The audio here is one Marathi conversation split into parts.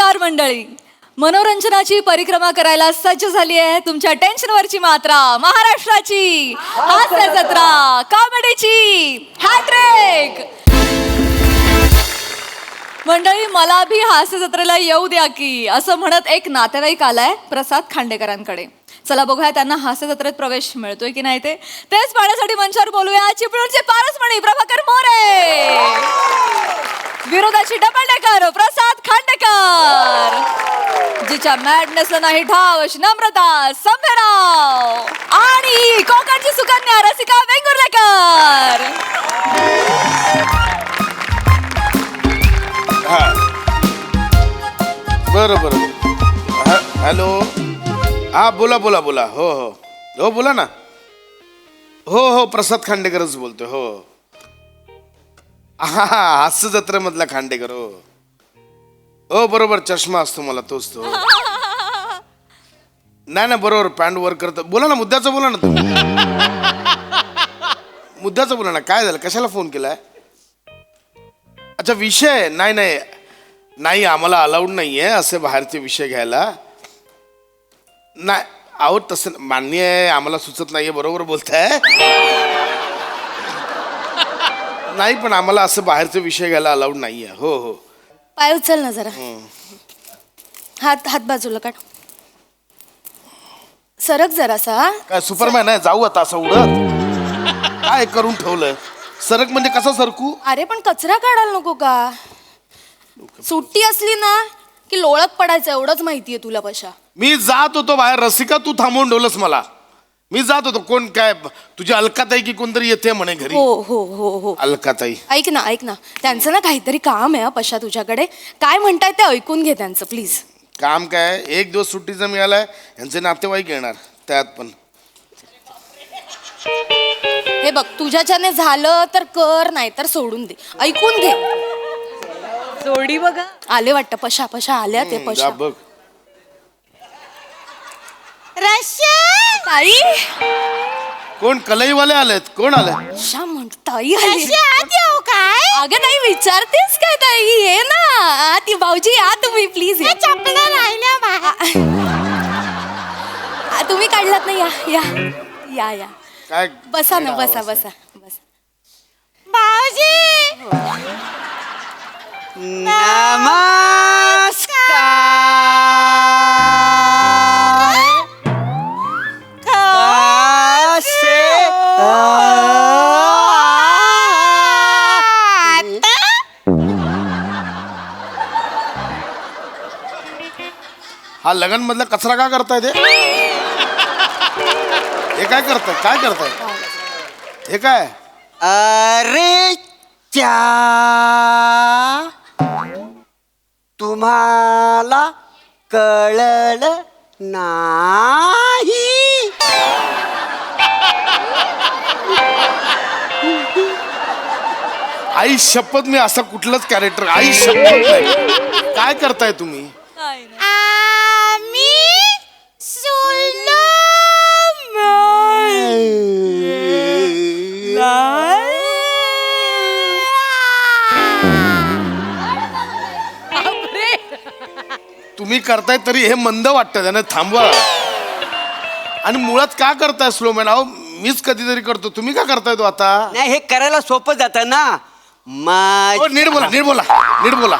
नमस्कार मंडळी. मनोरंजनाची परिक्रमा करायला सज्ज झाली आहे तुमच्या टेन्शनवरची मात्रा, महाराष्ट्राची हास्य जत्रा, कॉमेडीची हॅट्रिक. मंडळी, मला भी हास्य जत्रेला येऊ द्या की, असं म्हणत एक नातेवाईक आलाय प्रसाद खांडेकरांकडे. चला बघूया त्यांना हास्य जत्रेत प्रवेश मिळतोय की नाही तेच पाहण्यासाठी मंचावर बोलूया चिपळूणचे पारसमणी प्रभाकर मोरे, विरोधाची डबल डेकर प्रसाद खांडेकर, जिच्या मॅडनेसला नाही ठाव अशी नम्रता संभेराव, आणि कोकणची सुकन्या रसिका वेंगुर्लेकर. बरं बरं. हॅलो, हा बोला बोला बोला. हो हो हो बोला ना. हो हो प्रसाद खांडेकरच बोलतोय. हो हा हा हास्य जत्रेमधला खांडेकर. हो हो बरोबर, चष्मा असतो मला, तोच तो. नाही ना बरोबर, पॅन्ट वर करत. बोला ना, मुद्द्याचं बोला ना तुम्ही. मुद्द्याचं बोला ना, काय झालं, कशाला फोन केलाय? अच्छा विषय. नाही नाही नाही, आम्हाला अलाउड नाहीये असे बाहेरचे विषय घ्यायला. नाही आहो, तसं मान्य आहे, आम्हाला सुचत नाहीये. बरोबर बोलताय. नाही पण आम्हाला असं बाहेरचे विषय घ्यायला अलाउड नाहीये. हो हो. पाय उचल ना जरा. हात हात बाजूला काढ. सरक जरासा. काय सुपरमॅन आहे, जाऊ आता असं उडत? काय करून ठेवलंय? सरक म्हणजे कसा सरकू? अरे पण कचरा काढायला नको का? सुट्टी असली ना की लोळत पडायचं, एवढंच माहितीये तुला. पशा मी जात होतो बाहेर, रसिका तू थांबवून ठेवलंस मला. मी जात होतो. कोण काय तुझी अलकाताई की कोणतरी येते म्हणे घरी? हो हो हो हो. अलकाताई. ऐक ना त्यांचं ना काहीतरी काम आहे पशा तुझ्याकडे. काय म्हणताय ते ऐकून घे त्यांचं प्लीज. काम काय, एक दिवस सुट्टीचा मिळालाय, यांचे नातेवाईक येणार त्यात पण. हे बघ, तुझ्याच्याने झालं तर कर, नाही तर सोडून दे. ऐकून घे. जोडी बघा आले वाटतं पशा आल्या ते पशा. जा बघ. ताई कोण कलईवाले आलेत? कोण आले? शा म्हणताई आली. काय अगं नाही, विचारतेस काय ताई? ये ना ती भाऊजी, या तुम्ही प्लीज. तुम्ही काढलात ना, या या या या. काय बसा ना, बसा बसा बसा. हा लगन मधला कचरा का करताय ते? हे काय करताय? काय करताय हे? काय अरे च्या, तुम्हाला कळलं नाही? आई शपथ, मी असं कुठलंच कॅरेक्टर, आई शपथ नाही. काय करताय तुम्ही? तुम्ही करताय तरी हे मंद वाटतं, त्याने थांबवा. आणि मुळात का करताय स्लो मॅन? अहो मीच कधीतरी करतो, तुम्ही का करताय तो आता? नाही, हे करायला सोपं जातं ना. नीट बोला, नीट बोला, नीट बोला.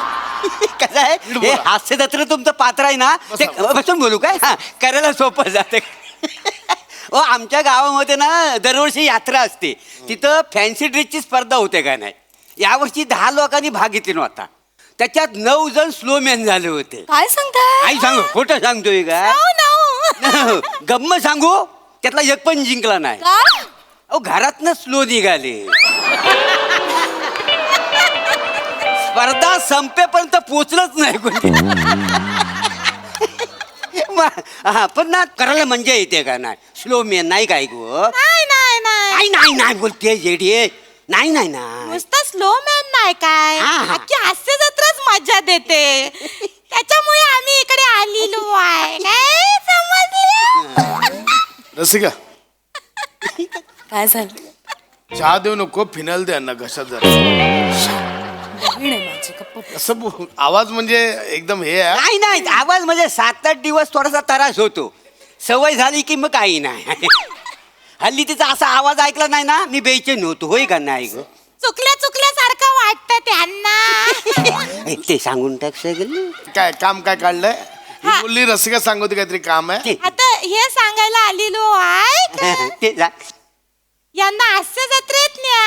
कसं आहे, हे हास्य जत्रा तुमचं पात्र आहे ना, ते बसून बोलू काय? हा, करायला सोपं जातं. हो, आमच्या गावामध्ये ना दरवर्षी यात्रा असते. तिथं फॅन्सी ड्रेसची स्पर्धा होते का नाही. यावर्षी 10 लोकांनी भाग घेतला नव्हता. त्याच्यात 9 जण स्लो मॅन झाले होते. काय सांगताय? आई सांगू, खोटं सांगतोय का? गम्म सांगू, त्यातला एक पण जिंकला नाही. अहो घरातनं स्लो निघाले. स्पर्धा संपेपर्यंत पोचलंच नाही कोणी. पण ना करायला मजा येते का नाही? स्लो मॅन नाही काय गो? नाही नाही बोलते जेडी. नाही नाही ना, नुसतं स्लो मॅन नाही काय, अख्खी हास्य जत्राच मजा देते. त्याच्यामुळे आम्ही इकडे आलेलो आहे. काय समजले? रसिका, काय झालं? चहा देऊ नको, फिनाईल दे ना घशात जरा. बहीण आहे माझी, गप्प बस. असं आवाज म्हणजे एकदम हे आहे. नाही नाही आवाज म्हणजे 7-8 दिवस थोडासा त्रास होतो, सवय झाली की मग काही नाही. हल्ली तिचा असा आवाज ऐकला नाही ना मी बेचैन होतो, होय का नाही ग? चुकल्यासारखं वाटतं त्यांना. ते सांगून टाक सगळं. काय काम काय काढलंय ही बोलली रसिका सांगते काहीतरी काम आहे. आता हे सांगायला आलेलो आहे का? ते जा. यांना हास्य जत्रेत न्या.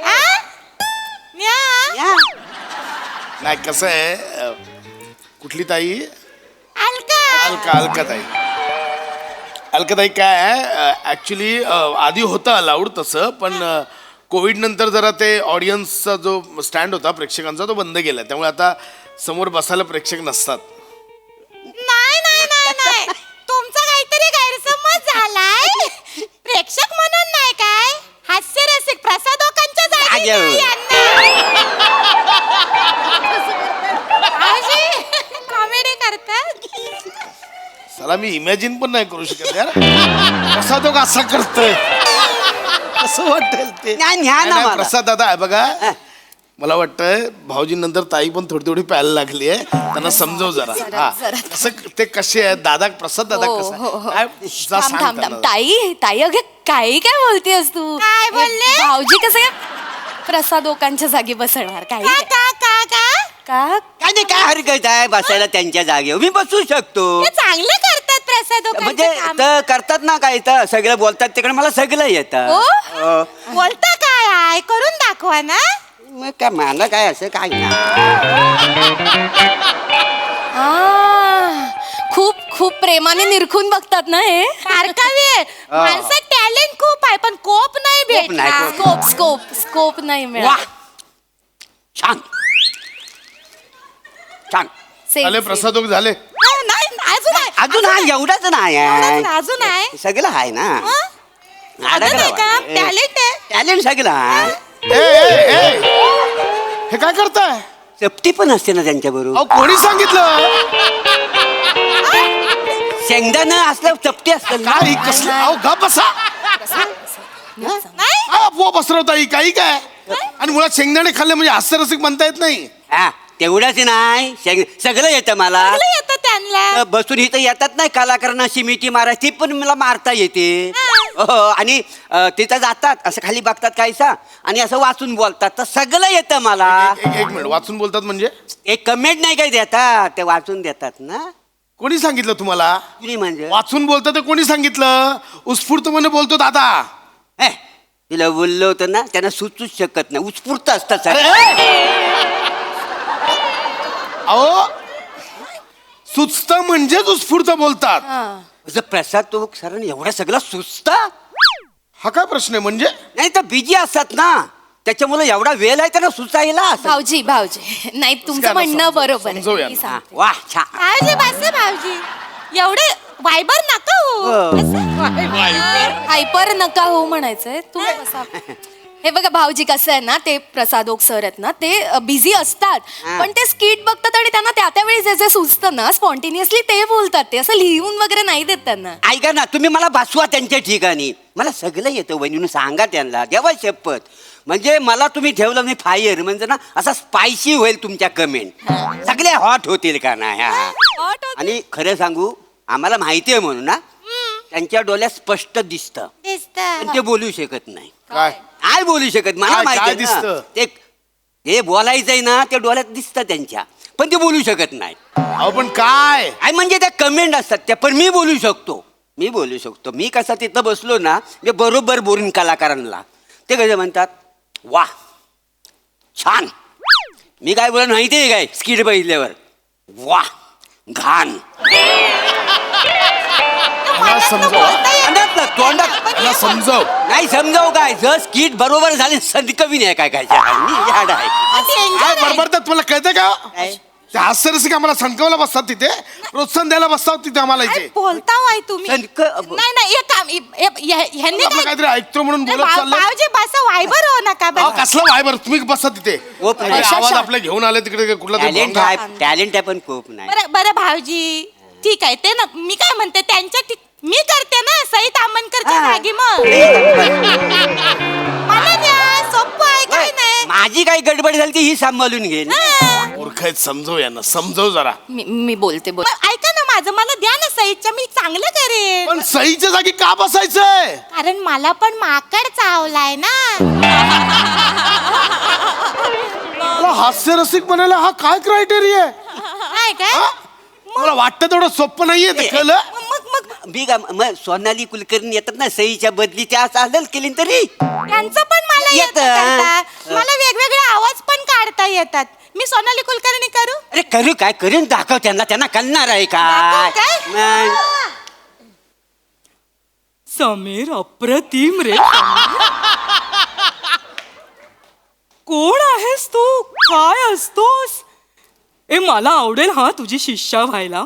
आ? न्या. या. नाही कसं आहे कुठली ताई अलका. अलकाताई काय आहे ऍक्च्युली आधी होतं अलाउड तसं, पण कोविड नंतर जरा ते ऑडियन्सचा जो स्टँड होता प्रेक्षकांचा तो बंद केला, त्यामुळे आता समोर बसायला प्रेक्षक नसतात. नाही नाही नाही नाही तुमचा काहीतरी गैरसमज झालाय. प्रेक्षक म्हणून नाही काय, हास्यरसिक प्रसादोकांच्या जागी अगं. न्या यांना. कॉमेडी करतात. चला मी इमॅजिन पण नाही करू शकत यार प्रसाद तो असा करतोय असं वाटेल ते. नाही, न्या ना नाही, मला. प्रसाद दादा आहे बघा, मला वाटतंय भाऊजी नंतर ताई पण थोडी थोडी प्यायला लागली आहे, त्यांना समजव जरा. हा असं ते कसे आहेत दादा, प्रसाद दादा हो, कसं हो, हो. आहे? काय जा थांब सांग थांब त्यांना. थांब ताई अगं काही काय बोलतेस तू? काय बोलले? हे भाऊजी कसं काय प्रसादोकांच्या जागी बसणार? काही का का का का का काय नाही काय हरकत आहे बसायला त्यांच्या जागेवर, मी बसू शकतो. ते चांगलं करतात प्रसादोकांचं म्हणजे काम. तर करतात ना काय तर सगळं बोलतात तिकडे मला सगळं येतं. हो? हो. बोलता काय आहे करून दाखवा ना. मग काय मला काय असं काय नाही. खूप खूप प्रेमाने निरखून बघतात ना हे. बारकावी आहे. माणसात टॅलेंट खूप आहे पण कोप नाही कोप नाही, भेटला. कोप. स्कोप नाही वा मिळाला. छान छान. Same, झाले same. प्रसादोक झाले. नाही अजून आहे. अजून हा एवढाच नाही एवढंच आहे, नाही, अजून आहे. सगळं आहे ना. अजून आहे का टॅलेंट आहे. टॅलेंट सगळं आहे. ए, ए, ए, हे काय करताय? चपटी पण असते ना त्यांच्या बरोबर. अहो कोणी सांगितलं? शेंगदाणा असलं चपटी असतं काय ही कसलं? अहो गप बसा. नाही काय अफवा पसरवता ही काही काय? आणि मुळात शेंगदाणे खाल्ले म्हणजे हास्यरसिक म्हणता येत नाही. हा तेवढंच नाही सगळं येतं मला. चांगलं येतं त्यांना. बसून इथं येतात नाही कलाकारांना शिमिटी मारायची पण मला मारता येते. हो आणि तिथं जातात असं खाली बघतात काहीसा आणि असं वाचून बोलतात तर सगळं येतं मला. एक मिनिट वाचून बोलतात म्हणजे एक कमेंट नाही काही देतात ते वाचून देतात ना. कोणी सांगितलं तुम्हाला? कुणी म्हणजे वाचून बोलतात ते कोणी सांगितलं? उत्स्फूर्तपणे बोलतो दादा. हे, तिला बोललो होतं ना त्यांना सुचूच शकत नाही उत्स्फूर्त असतात सर. अहो सुचत म्हणजेच उत्स्फूर्त बोलतात. असं प्रसाद तो सरांनी एवढा सगळा सुचत हा काय प्रश्न आहे म्हणजे? नाही तर बिजी असतात ना त्याच्यामुळे एवढा वेळ आहे त्यांना सुचायला असं. भाऊजी नाही तुमचं त्यांना म्हणणं बरोबर आहे. समजवूया मी ना. सांगते. वा छान. भाऊजी बस भाऊजी एवढे वायबर नका हो. असं. हायपर नका हो म्हणायचंय तुम्ही कसा. हे बघा भाऊजी कसं आहे ना ते प्रसादोक सर आहेत ना ते बिझी असतात पण ते स्किट बघतात आणि त्यांना त्या त्यावेळी जे जे सुचतं ना स्पॉन्टेनियसली ते बोलतात. ते असं लिहून वगैरे नाही देत त्यांना. ऐका ना तुम्ही मला बसवा त्यांच्या ठिकाणी मला सगळं येतं वहिनीनं सांगा त्यांना देवा शपथ. म्हणजे मला तुम्ही ठेवलं नाही फायर म्हणजे ना असा स्पायसी होईल तुमच्या कमेंट सगळे हॉट होतील का नाही. आणि खरं सांगू आम्हाला माहिती आहे म्हणून ना त्यांच्या डोळ्यात स्पष्ट दिसतं दिसतं. पण ते बोलू शकत नाही. काय काय बोलू शकत मला काय- माहिती काय आहे ना. दिसतं? ते हे बोलायचंय ना ते डोळ्यात दिसतं त्यांच्या पण ते बोलू शकत नाही. अहो पण काय काय म्हणजे त्या कमेंट असतात त्या पण मी बोलू शकतो. मी कसा तिथं बसलो ना मी बरोबर बोलून कलाकारांना ते कसे म्हणतात वा छान. मी काय बोला माहितीये काय स्किट बघितल्यावर वा घाण. मला समजव मला समजव. नाही समजाव काय जर स्किट बरोबर झाले संदकवी नाही काय काय झाड आहे. काय बडबडतात तुम्हाला कळतं का? ते हास्यरसिक आम्हाला संकवला बसतात तिथे प्रोत्साहन द्यायला बसतात तिथे आम्हाला इथे. बोलता वाय तुम्ही. संक- नाही एक काम ह्यांनी आपलं काहीतरी ऐकतो म्हणून बोलत चाललं. भाऊजी बस वायबर हो नका अहो बस. कसलं वायबर तुम्ही बसा तिथे. खूप नाही. अरे, आवाज आपले घेऊन आले तिकडे कुठला तरी टॅलेंट भोंगा. आहे टॅलेंट आहे पण खूप नाही. बरं बरं भाऊजी ठीक आहे ते ना मी काय म्हणते त्यांच्या मी करते ना सई तामणकरच्या हा. जागी मग मला द्या सोपं आहे काय नाही माझी काही गडबड झाली ती ही सांभाळून घेईल हा. मूर्ख आहेत, समजव यांना, समजव जरा. मी बोलते मग ऐका ना माझं मला द्या ना सईच्या मी चांगलं करेन पण सईच्या जागी का बसायचंय? कारण मला पण माकड चावलाय ना मला हास्यरसिक बनायला हा काय क्रायटेरिया आहे? काय काय हा? मला वाटतं तेवढं सोपं नाहीये ते, कळलं? मग मग मी का मग सोनाली कुलकर्णी येतात ना सईच्या बदली त्या चालेल केली तरी त्यांचं पण मला येतं येतं. करता. मला वेगवेगळे आवाज पण काढता येतात मी सोनाली कुलकर्णी करू अरे करू काय करून दाखव त्यांना त्यांना कळणार आहे दाखव काय काय? मग. समीर अप्रतिम रे कोण आहेस तू काय असतोस ए मला आवडेल हा तुझी शिष्या व्हायला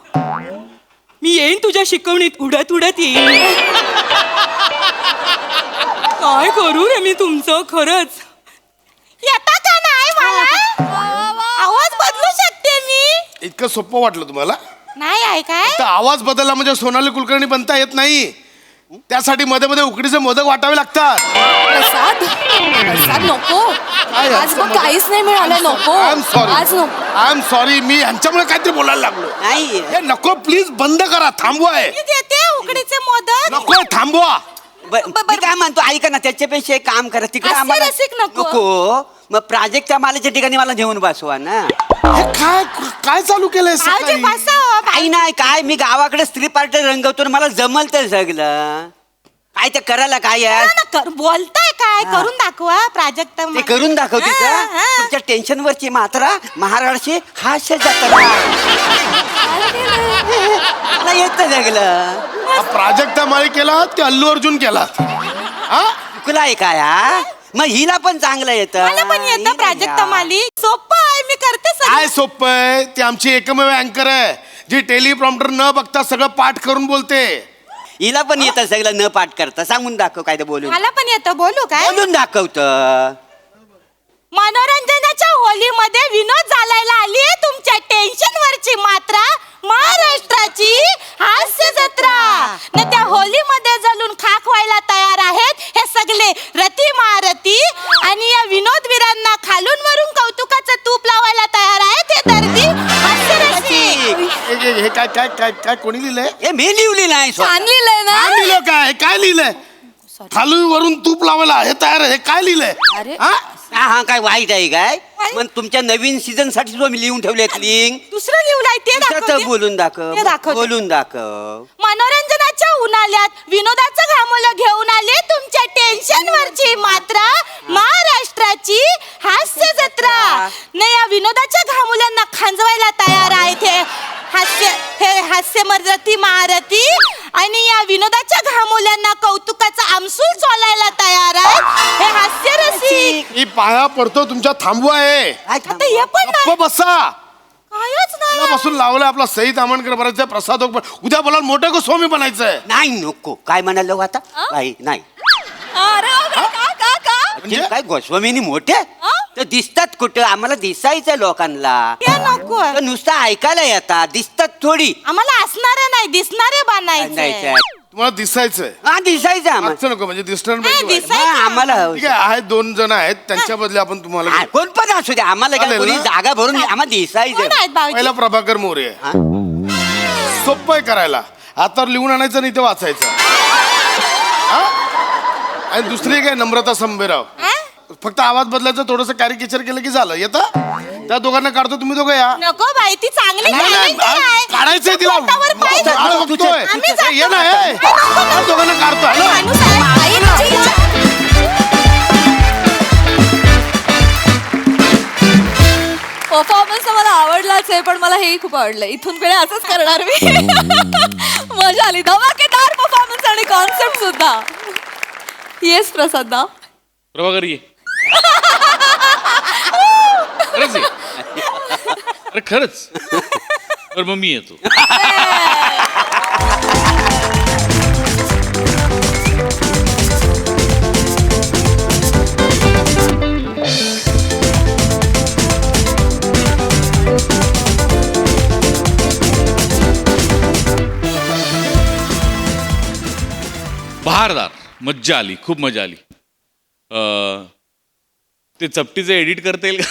मी येईन तुझ्या शिकवणीत उडत उडत येईन काय करू रे मी तुमचं खरंच येता का नाही मला आवाज बदलू शकते मी इतकं सोपं वाटलं तुम्हाला? नाही आहे काय तर आवाज बदलला म्हणजे सोनाली कुलकर्णी बनता येत नाही. त्यासाठी मध्ये मध्ये उकडीचे मोदक वाटावे लागतात. प्रसाद प्रसाद नको काय आज असं बघ मध्ये- काहीच नाही मिळालं नको आय एम सॉरी, आज नको आय एम सॉरी. मी ह्यांच्यामुळे काहीतरी बोलायला लागलो. नाही हे नको, प्लीज बंद करा, थांबवा. हे मी देते उकडीचे मोदक नको, थांबवा. मी काय म्हणतो ऐका ना त्याच्यापेक्षा एक काम करा तिकडे हास्य आम्हाला रसिक नको. मग प्राजक्तच्या मालाच्या ठिकाणी मला घेऊन बसवा ना हे काय काय चालू केलंय भाऊजी सकाळी? बसा हो, काही नाही काय मी गावाकडे स्त्री पार्टी रंगवतो ना, मला जमल तर सगळं काय ते करायला काय आहे ना, कर- बोलताय काय करून दाखवा प्राजक्त ते करून दाखवते हा, का हा. तुमच्या टेन्शन वरची मात्रा महाराष्ट्राची हास्य जत्रा मला येत सगळं हा प्राजक्ता माळी केलात की अल्लू अर्जुन केलात? हा? चुकला आहे काय हा मग हिला पण चांगलं येतं मला पण येतं प्राजक्त माली सोपं आहे मी करते काय सगळं सोपं आहे? ती आमची एकमेव अँकर आहे जी टेलिप्रॉम्प्टर न बघता सगळं पाठ करून बोलते. हिला पण येतं सगळं न पाठ करता सांगून दाखव काय ते बोलून मला पण येतं बोलू काय बोलून दाखवत मनोरंजनाच्या होलीमध्ये विनोद झालायला आली तुमच्या टेन्शन वरची मात्रा महाराष्ट्राची हास्य जत्रा न त्या होलीमध्ये जलून खाक व्हायला तयार आहेत हे सगळे रती महारथी आणि या विनोदवीरांना खालून वरून कौतुकाचं तूप लावायला तयार आहेत हे दर्दी हास्यरसिक. हे काय काय काय काय कोणी लिहिलंय? हे मी लिहिली नाही छान लिहिलंय ना काय लिहिलं? काय काय लिहिलंय? खालून वरून तूप लावायला हे तयार आहे. हे काय लिहिलंय? अरे. हा? हा काय वाईट आहे काय मग तुमच्या नवीन सीझन साठी जो मी लिहून ठेवले लिंक दुसरं लिहिलंय ते दाखवते. बोलून दाखव ते दाखवते. बोलून दाखव मनोरंजनाच्या उन्हाळ्यात विनोदाचं घामोलं घेऊन आले तुमच्या टेन्शन वरची मात्रा महाराष्ट्राची हास्य जत्रा न या विनोदाच्या घामुल्यांना खांजवायला तयार आहेत हे हास्य मर्दती महारथी आणि या विनोदाच्या घामुल्यांना कौतुकाचा आमसूल चोलायला तयार आहेत हे हास्य रसिक मी पाया पडतो तुमच्या, थांबवा आहे. आता हे पण नाही. गप्प बसा. कायच नाही बसून लावलं आपला सई तामणकर बनायचं, प्रसाद ओक उद्या बोला मोठं गोस्वामी बनायचंय. नाही नको काय म्हणालो आता काही नाही अरे का का का म्हणजे? काय गोस्वामीनी मोठे तर दिसतात कुठं आम्हाला दिसायचं लोकांना हे नको तर नुसतं ऐकायला येतात दिसतात थोडी आम्हाला असणारे नाही दिसणारे नाही बनायचे तुम्हाला दिसायचंय. हा दिसायचं आम्हाला मागचं नको म्हणजे दिसणार नाही, पाहिजे. दिसायचं. हा, आम्हाला ठीक आहे, आहेत 2 जण आहेत त्यांच्या बदले आपण तुम्हाला हा, घेऊ. कोण पण असू दे आम्हाला काय चालेल कोणी ना? जागा भरून आम्हाला कोण दिसायचं आहेत भाऊजी पहिला प्रभाकर मोरे आहे. सोपं आहे करायला, हातावर लिहून आणायचं नाही ते वाचायचं. हा? आणि दुसरी काय नम्रता संभेराव. हा? फक्त आवाज बदलायचं, थोडस कॅरिकेचर केलं की झालं. येतं त्या दोघांना काढतो, तुम्ही दोघं या. नको बाई ती चांगली नाही, नाही, talent आहे. काढायचंय तिला. पोटावर पाय तो आळ धरून. बघतोय. आम्ही जातो. ये ना, ये. त्या दोघांना काढतो. हॅलो. माणूस आहे. आई, आई, परफॉर्मन्स मला आवडलाच आहे पण मला हेही खूप आवडलं. इथून पुढे असंच करणार मी. मजा आली. धमाकेदार परफॉर्मन्स आणि कॉन्सेप्ट सुद्धा. येस प्रसाद दा. प्रभाकर ये खरंच आहे. अरे खरंच तर मग मी येतो. बहारदार, मज्जा आली, खूप मजा आली. ते चपटीचं एडिट करता येईल का?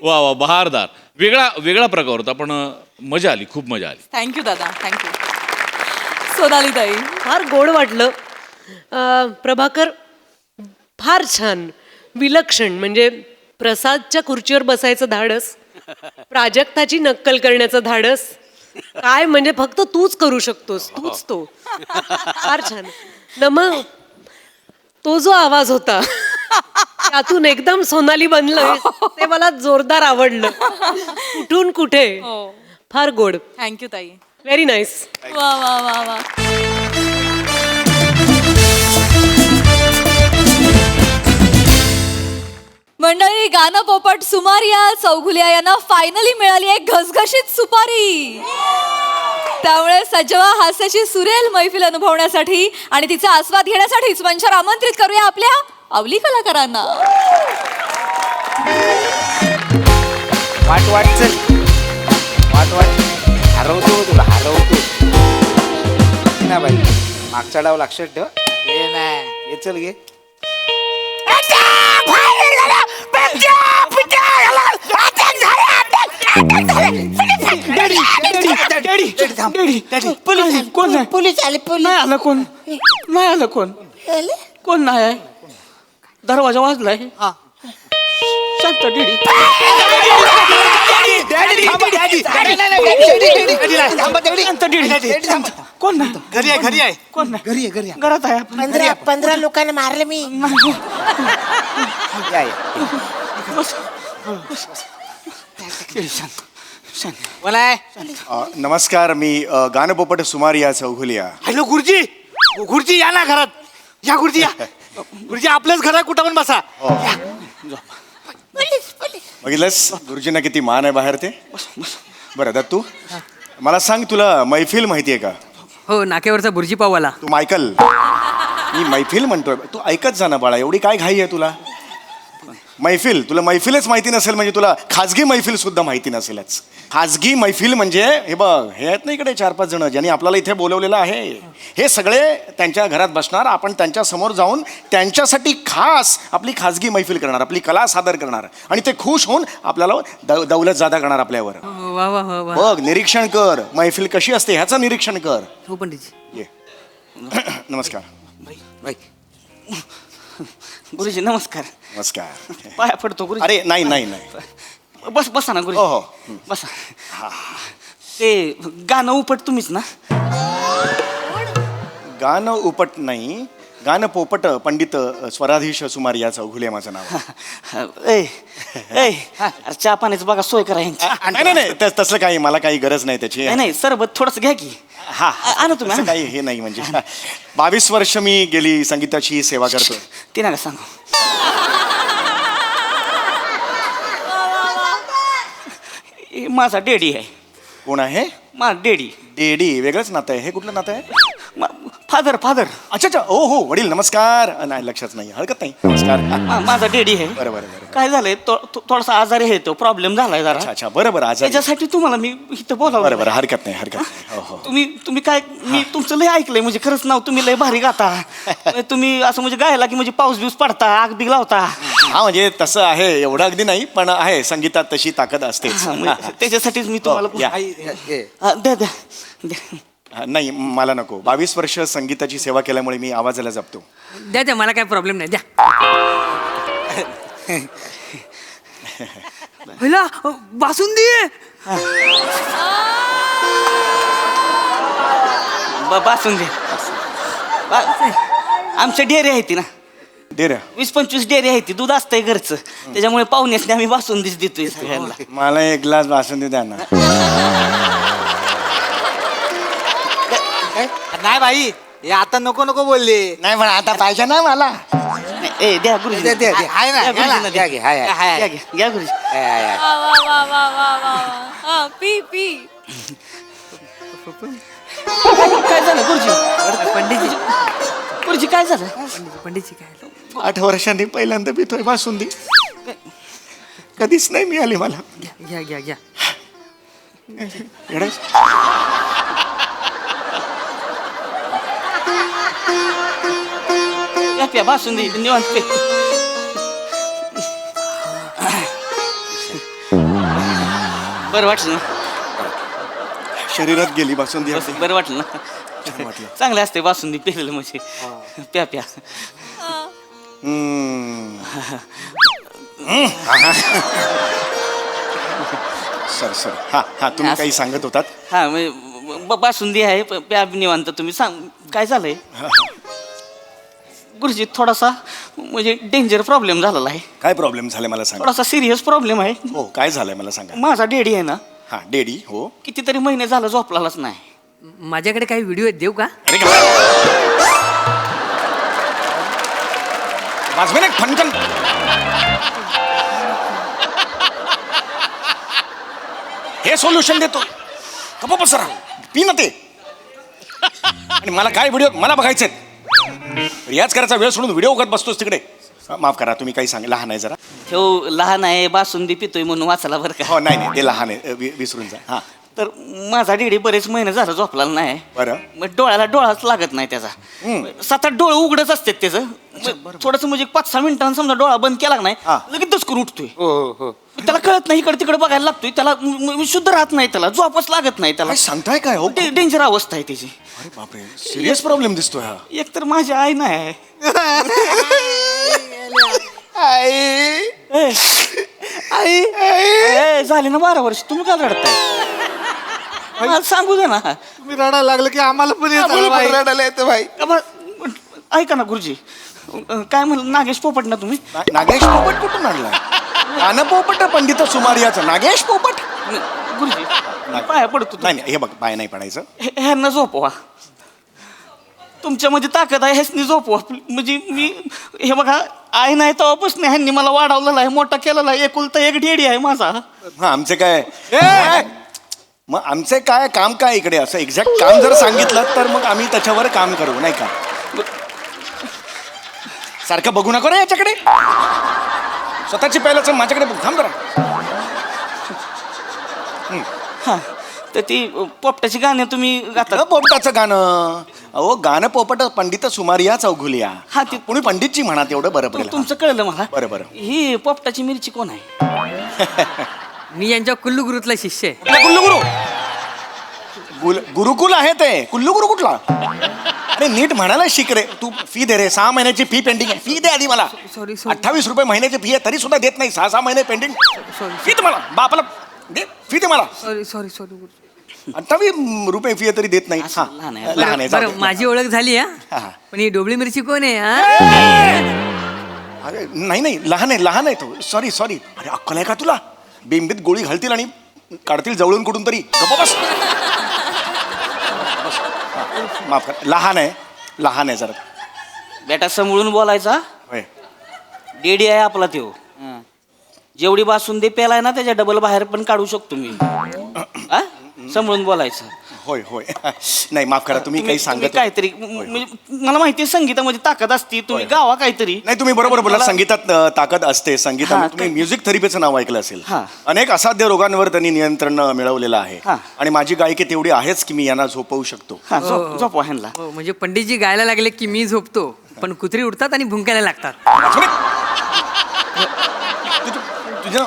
वा वा, बहारदार, वेगळा वेगळा प्रकार होता, पण मजा आली, खूप मजा आली. थँक्यू दादा, थँक्यू. सोनाली ताई. फार गोड वाटलं. प्रभाकर फार छान, विलक्षण. म्हणजे प्रसादच्या खुर्चीवर बसायचं धाडस, प्राजक्ताची नक्कल करण्याचं धाडस, काय म्हणजे फक्त तूच करू शकतोस, तूच तो. फार छान. मग तो जो आवाज होता त्यातून एकदम सोनाली बनलं, ते मला जोरदार आवडलं. कुठून कुठे, फार गोड. थँक्यू ताई. Very nice. वा वा वा वा. मंडळी, गाणं पोपट सुमारिया चौघुलिया यांना फायनली मिळाली एक घसघशीत सुपारी. त्यामुळे सजवा हास्याची सुरेल मैफिल अनुभवण्यासाठी आणि तिचा आस्वाद घेण्यासाठीच मंचावर आमंत्रित करूया आपल्या अवली कलाकारांना. वाट वाट चल, वाट वाट, हरवतो तुला, हरवतो ना बाई. मागचा डाव लक्षात ठेव. ये नाही, ये चल घे. पोलीस आले. नाही आलं कोण, नाही आलं कोण, कोण नाही आहे. दरवाजा वाजलाय. शांत डॅडी. कोण नाही. घरी आहे, घरी आहे, कोण नाही. घरी आहे, घरी आहे. घरात आहे आपण. 15 लोकांना मारलं मी. या, या. बोला आहे. नमस्कार, मी गाणपोपट सुमारिया चौघुलिया. हॅलो गुरुजी, गुरुजी या ना घरात. या गुरुजी, या गुरुजी, आपल्याच घरात कुठं पण बसा. बघितलंस गुरुजींना किती मान आहे बाहेर ते. बरं दत्तू, मला सांग, तुला मैफिल माहिती आहे का? हो, नाक्यावरचा बुर्जी पाववाला. तू मायकल, मी मैफिल म्हणतोय, तू ऐकत जा ना बाळा, एवढी काय घाई आहे तुला? मैफिल, तुला मैफिलच माहिती नसेल म्हणजे तुला खाजगी मैफिल सुद्धा माहिती नसेलच. खाजगी मैफिल म्हणजे हे बघ, हे आहेत ना इकडे 4-5 जण ज्यांनी आपल्याला इथे बोलवलेलं आहे. हे सगळे त्यांच्या घरात बसणार, आपण त्यांच्या समोर जाऊन त्यांच्यासाठी खास आपली खाजगी मैफिल करणार, आपली कला सादर करणार आणि ते खुश होऊन आपल्याला दौलत जादा करणार आपल्यावर. वा वा वा वा. बघ, निरीक्षण कर, मैफिल कशी असते ह्याचं निरीक्षण कर. हो पंडितजी. ये. नमस्कार. गुरुजी नमस्कार. नमस्कार. पाया पडतो गुरुजी. अरे नाही नाही नाही, बस बसा ना गुरुजी. हो हो. बसा. ते गाणं उपट तुम्हीच ना? गाणं उपट नाही, गाणं पोपट पंडित स्वराधीश सुमारिया चौघुले माझं नाव. ए ए, अरे चहा पाण्याचं बघा सोय करा यांची. नाही नाही, तसलं काही मला काही गरज नाही त्याची. नाही नाही, सरबत थोडस घ्या की. हा, आणा तुम्ही, असं आणा. काही हे नाही म्हणजे. 22 वर्ष मी गेली संगीताची सेवा करतोय. ते नका सांगू. हे माझा डेडी आहे. कोण आहे? माझा डेडी. डेडी वेगळंच नातं आहे. हे कुठलं नातं आहे? Father father. अच्छा अच्छा, ओ हो, वडील नमस्कार. नाही, लक्षात नाही, हरकत नाही, नमस्कार. माझा डेडी आहे. बरं बरं बरं. काय झालंय, थोडासा आजारी आहे तो, प्रॉब्लेम झालाय जरा. अच्छा अच्छा, बरं बरं. आज त्याच्यासाठी तुम्हाला मी इथं बरं बोलावलं. बरं, हरकत नाही, हरकत नाही. हो हो. तुम्ही काय, मी तुमचं लय ऐकलंय, म्हणजे खरंच नाव तुम्ही लय भारी गाता. तुम्ही असं म्हणजे गायला की म्हणजे पाऊस बिऊस पडता, आग बिग लावता. हा म्हणजे तसं आहे, एवढं अगदी नाही, पण आहे संगीतात तशी ताकद असते. त्याच्यासाठीच मी तुम्हाला या. द्या द्या द्या. नाही, मला नको. 22 वर्ष संगीताची सेवा केल्यामुळे मी आवाजाला जपतो. द्या द्या, मला काय प्रॉब्लेम नाही, द्या. बासुंदी बासुंदी. आमच्या डेअरी आहे ती ना, डेऱ्या 20-25 डेअरी आहे ती, दूध असतंय घरचं, त्याच्यामुळे पाहुण्यासने आम्ही बासुंदीच देतोय सगळ्यांना. मला एक ग्लास बासुंदी द्या ना. नाही बाई, हे आता नको नको बोलले. नाही पण आता पाहिजे ना मला. ए द्या गुरुजी. दे, दे, दे. आहे ना, द्या घ्या ना, गुरुजींना, घ्या, घ्या, हाय, हाय. घ्या, घ्या, घ्या गुरुजी. वा वा वा वा वा वा. हा, पी पी. काय झालं गुरुजी? पंडितजी, गुरुजी काय झालं? पंडितजी काय? 8 वर्षांनी पहिल्यांदा पितोय बासुंदी. कधीच नाही मिळाली मला. घ्या घ्या घ्या. येडायस? प्या बासुंदी निवांत पे. बरं वाटलं ना? शरीरात गेली बासुंदी आपली. बरं वाटलं ना? छान वाटलं. चांगले असते बासुंदी पेलेलं म्हणजे. प्या प्या. सर हा हा तुम्ही काही सांगत होतात. हा म्हणजे बासुंदी आहे प्या निवांत. तुम्ही सांग काय झालंय? गुरुजी थोडासा म्हणजे डेंजर प्रॉब्लेम झालेला आहे. काय प्रॉब्लेम झालाय मला सांगा. थोडासा सिरियस प्रॉब्लेम आहे. हो काय झालंय मला सांगा. माझा डेडी आहे ना, हा डेडी हो. कितीतरी महिने झालं झोपलाच नाही. माझ्याकडे काही व्हिडिओ आहेत, देऊ का? अरे वाजवेन एक फनकन. हे सोल्युशन देतो कपा पसरा पी ना ते. आणि मला काय व्हिडिओ मला बघायचे. रियाज करायचा वेळ सोडून व्हिडिओ बघत बसतोस तिकडे. माफ करा तुम्ही काही सांग. लहान आहे जरा. तो लहान आहे, बासुंदी पितोय म्हणून वाचला बरं का. हो नाही ते लहान आहे विसरून जा. हा तर माझा डेडी बरेच महिने झालं झोपलेला नाही. बरं. मग डोळ्याला डोळाच लागत नाही त्याचा. 7-8 डोळे उघडच असतात त्याचं. थोडस म्हणजे 5-6 मिनिटांनी समजा डोळा बंद केला नाही हा. लगेच दचकून उठतोय. त्याला कळत नाही, इकडे तिकडे बघायला लागतोय. त्याला शुद्ध राहत नाही, त्याला झोपच लागत नाही. त्याला काय सांगताय काय हो. डेंजर अवस्था आहे त्याची. अरे बापरे सिरियस प्रॉब्लेम दिसतोय हा. एक तर माझी आई नाही. आई झाले ना 12 वर्ष. तुम्ही काय रडताय? मला सांगू दे ना. तुम्ही रडायला लागलं की आम्हाला पण रडायला येतं भाई. ऐका ना गुरुजी, काय म्हणलं नागेश पोपट ना तुम्ही? नागेश पोपट कुठून आणला. गाणं पोपट पंडित सुमारियाचा नागेश पोपट. गुरुजी पाया पडतो. नाही हे बघ पाय नाही पडायचं. ह्यांना झोपवा. तुमच्यामध्ये ताकद आहे, ह्यासनी झोपवा. म्हणजे मी हे बघा आई नाही तेव्हापासून ह्यांनी मला वाढवलेला आहे, मोठा केलेला आहे. एकुलता एक डेडी आहे माझा. हा आमचे काय मग आमचे काय काम काय इकडे असं एक्झॅक्ट काम जर सांगितलं तर मग आम्ही त्याच्यावर काम करू नाही का. सारखं बघू नको रे याच्याकडे. स्वतःची पहिल्याच माझ्याकडे बघ. थांब जरा. हा तर ती पोपटाची गाणी तुम्ही गाता. पोपटाचं गाणं. अहो गाणं पोपट पंडित सुमारिया चौघुलिया. हा, ते- कोणी पंडितची म्हणा तेवढं बरं पडेल. तुमचं कळलं मला. बरं. ही पोपटाची मिरची कोण आहे? मी यांच्या कुल्लू गुरुतला शिष्य आहे. कुठला कुल्लू गुरु गुरुकुल आहे ते. कुल्लू गुरु कुठला. अरे नीट म्हणायला शिक रे. तू फी दे रे. 6 महिन्याची फी पेंडिंग आहे. फी दे आधी मला. सॉरी 28 रुपये महिन्याची फी आहे तरी सुद्धा देत नाही. 6 महिने पेंडिंग. फी दे मला. बापाला दे फी दे मला. सॉरी 28 रुपये फी आहे तरी देत नाही. हा लहान आहे. लहान आहे. जाऊ दे. बरं माझी ओळख झाली हा. हा. पण ही डोबळी मिरची कोण आहे हा? अरे नाही लहान आहे तो. सॉरी अरे अक्कल आहे का तुला. बिंबीत गोळी घालतील आणि काढतील जवळून कुठून तरी. गप्प बस. माफ कर. लहान आहे जरा. बेटा समळून बोलायचा. होय. डेडी आहे आपला त्यो. जेवढी बासुंदी पेलाय ना त्याच्या डबल बाहेर पण काढू शकतो मी. हा? समळून बोलायचं. होय नाही माफ करा. तुम्ही काही तुम्ही सांगत काहीतरी म्हणजे मला माहिती आहे संगीतामध्ये ताकद असती. तुम्ही गावा काहीतरी. नाही तुम्ही बरोबर बोला. मला- संगीतात ताकद असते. संगीतामध्ये तुम्ही म्युझिक थेरपीचं नाव ऐकलं असेल. हा. अनेक असाध्य रोगांवर त्यांनी नियंत्रण मिळवलेलं आहे. हा. आणि माझी गायकी तेवढी आहेच की मी यांना झोपवू शकतो. हा, झोपवा ह्यांना. हो, म्हणजे पंडितजी गायला लागले की मी झोपतो, पण कुत्री उठतात आणि भुंकायला लागतात. तुझ्या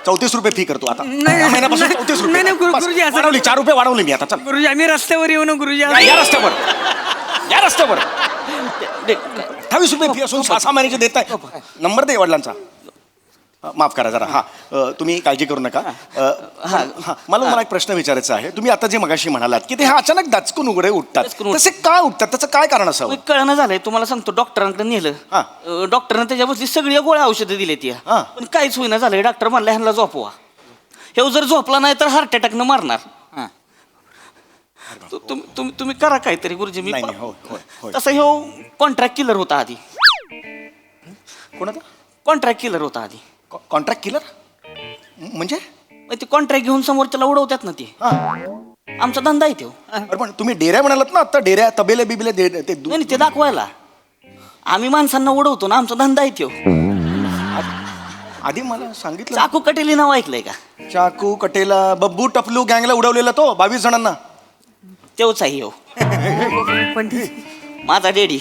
34 रुपये फी करतो आता. नाही, या महिन्यापासून 34 रुपये. नाही, बस, गुरुजी, असं- वाढवली 4 रुपये वाढवले मी आता. चल गुरुजी आम्ही रस्त्यावर येऊ ना गुरुजी. या रस्त्यावर 28 रुपये फी असून 6 महिन्याचे देत आहे. नंबर दे वडिलांचा. माफ करा जरा. हा तुम्ही काळजी करू नका. मला एक प्रश्न विचारायचा आहे. तुम्ही आता जे मगाशी म्हणालात की ते अचानक दचकून उघडे उठतात, दचकून उठतात. तसे काय उठतात. त्याचं काय कारण असावं. कळणं झालंय. तुम्हाला सांगतो डॉक्टरांकडे हा. नेलं. डॉक्टरनं त्याच्यावरती सगळ्या गोळ्या औषधं दिली ती. हा. पण काहीच होईना झालंय. डॉक्टर म्हणला ह्यांना झोपवा. हे जर झोपला नाही तर हार्ट अटॅकनं मारणार. हा. तुम्ही करा काहीतरी गुरुजी. मी नाही, होय. तसं हे कॉन्ट्रॅक्ट किलर होता आधी. कोणाचा कॉन्ट्रॅक्ट किलर होता आधी. कॉन्ट्रॅक्ट किलर म्हणजे. मग ते कॉन्ट्रॅक्ट घेऊन समोरच्याला उडवतात ना ते. हा. आमचा धंदा आहे तो. अरे पण तुम्ही डेऱ्या म्हणालात ना आता. डेऱ्या तबेले बिबले ते नाही ते दाखवायला. आम्ही माणसांना उडवतो ना. आमचा धंदा आहे तो. आधी मला सांगितलं. चाकू कटेली नाव ऐकलंय का? चाकू कटेला बब्बू टपलू गँगला उडवलेला तो 22 जणांना. तेवच आहे हो माझा डेडी.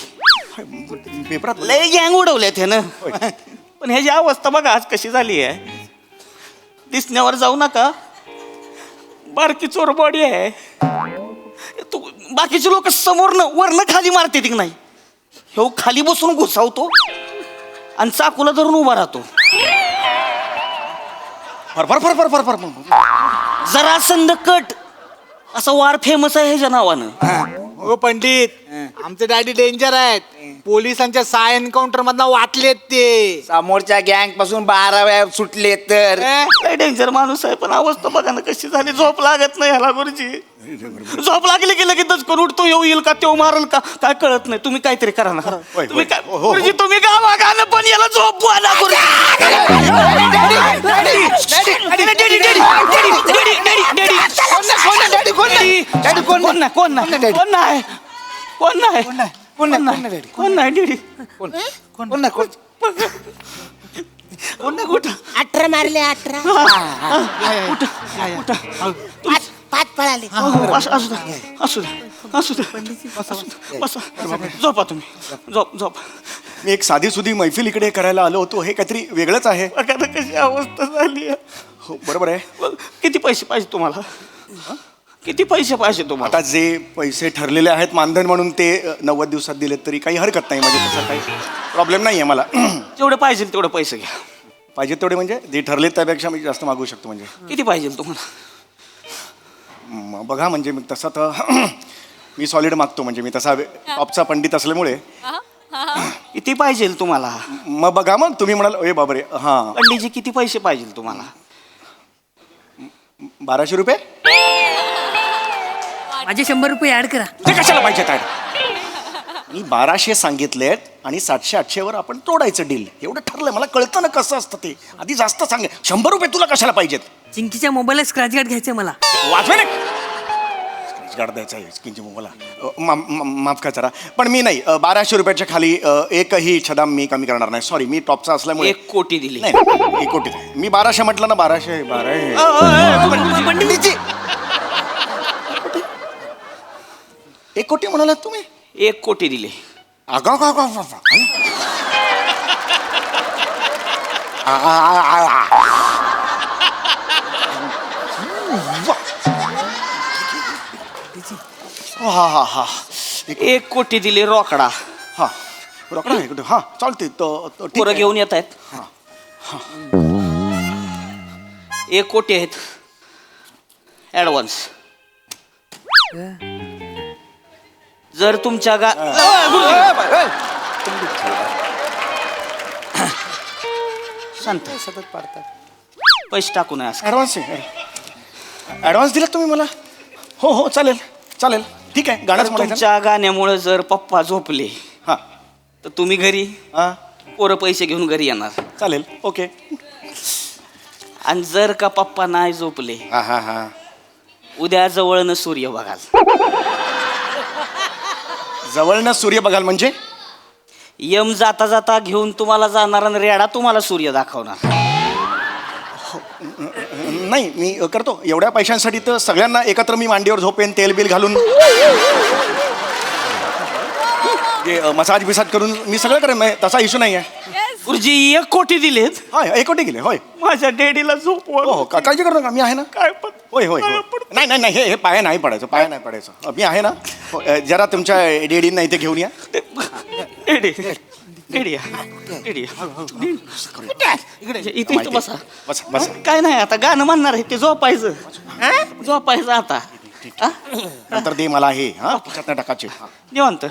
पेपरात लय गँग उडवले त्यानं. पण ह्याची अवस्था बघा आज कशी झाली आहे. दिसण्यावर जाऊ नका, बारकी चोर बॉडी आहे. तू बाकीचे लोक समोरनं वरनं खाली मारते की नाही, ह्यो खाली बसून घुसावतो आणि चाकूला धरून उभा राहतो. फर फर फर फर फर फर जरा संदकट असा वार फेमस आहे ह्याच्या नावानं. हो पंडित, आमचे डॅडी डेंजर आहेत. पोलिसांच्या 6 एन्काउंटर मधनं वाटलेत ते. समोरच्या गँग पासून 12 वेळा सुटले तर. लय डेंजर माणूस आहे, पण अवस्था बघा ना कशी झाली. झोप लागत नाही ह्याला गुरुजी. झोप लागली की लगेच दचकून उठतो. येईल का तो मारल का काय कळत नाही. तुम्ही काहीतरी करा ना. तुम्ही काय गुरुजी, तुम्ही गावा गाणं पण याला झोप ना कोण 18 मारले 18 पाच पळाले. झोपा तुम्ही. झोप. मी एक साधी सुधी मैफिल इकडे करायला आलो होतो. हे काहीतरी वेगळंच आहे. बघा ना कशी अवस्था झाली आहे. हो बरोबर आहे. किती पैसे पाहिजे तुम्हाला? किती पैसे पाहिजे तुम्हाला? आता जे पैसे ठरलेले आहेत मानधन म्हणून ते 90 दिवसात दिलेत तरी काही हरकत नाही. म्हणजे तसा काही प्रॉब्लेम नाही आहे मला. जेवढे पाहिजे तेवढे पैसे घ्या. पाहिजे तेवढे म्हणजे जे ठरले त्यापेक्षा मी जास्त मागू शकतो. म्हणजे किती पाहिजे तुम्हाला? बघा म्हणजे मी तसा तर मी सॉलिड मागतो. म्हणजे मी तसा टॉपचा पंडित असल्यामुळे. किती पाहिजे तुम्हाला? मग बघा मग तुम्ही म्हणाल ए बाबरे. हां पंडितजी किती पैसे पाहिजे तुम्हाला? 1200 रुपये. माझे 100 रुपये ऍड करा. ते कशाला पाहिजे काय? मी 1200 सांगितलेत आणि 700-800 वर आपण तोडायचं डील. एवढं ठरलंय. मला कळतं ना कसं असतं ते. आधी जास्त सांगे. 100 रुपये तुला कशाला पाहिजेत? चिंकीच्या मोबाईलला स्क्रॅच गार्ड घ्यायचंय मला. वाजवे नाही. स्क्रॅच गार्ड द्यायचा आहे स्किनची मला. माफ करा जरा. पण मी नाही 1200 रुपयाच्या खाली एकही छदाम मी कमी करणार नाही. सॉरी, मी टॉपचा असल्यामुळे. 1 कोटी दिली. नाही 1 कोटी. मी 1200 म्हटलं ना. 1200 पंडितजी 1 कोटी म्हणालात तुम्ही? 1 कोटी दिले. अगा का का 1 कोटी दिले रोकडा. हा रोकडा आहे कुठे? हा चालते. पोरं घेऊन येत आहेत. 1 कोटी आहेत ऍडव्हान्स. जर तुमच्या शांत सतत पाडतात. पैसे टाकू नये असं. ॲडव्हान्स आहे. ॲडव्हान्स दिलात तुम्ही मला? हो हो चालेल चालेल ठीक आहे. गाणंच म्हणायचं. तुमच्या गाण्यामुळे जर पप्पा झोपले हां तर तुम्ही घरी, हां पोरं पैसे घेऊन घरी येणार. चालेल ओके. आणि जर का पप्पा नाही झोपले, हां हां हां उद्या जवळनं सूर्य बघाल. जवळनं सूर्य बघाल म्हणजे? यम जाता जाता घेऊन तुम्हाला जाणार आणि रेडा तुम्हाला सूर्य दाखवणार. नाही मी करतो. एवढ्या पैशांसाठी तर सगळ्यांना एकत्र मी मांडीवर झोपेन, तेल बिल घालून मसाज बिसाज करून मी सगळं करेन. तसा इश्यू नाही आहे. गुरुजी 1 कोटी दिलेत. होय 1 कोटी गेले. होय माझ्या डेडीला झोप. हो काळजी करू नका. मी आहे ना. काय पण होय होय होय. नाही नाही नाही हे पाया नाही पडायचं. पाया नाही पडायचं. मी आहे ना. जरा तुमच्या डेडींना इथे घेऊन या. डेडी डेडी इथे बसा. बस बस. काय नाही आता गाणं म्हणणार आहे ते झोपायचं. झोपायचं आता. नंतर दे मला हे. हा टाकाचे निवांत.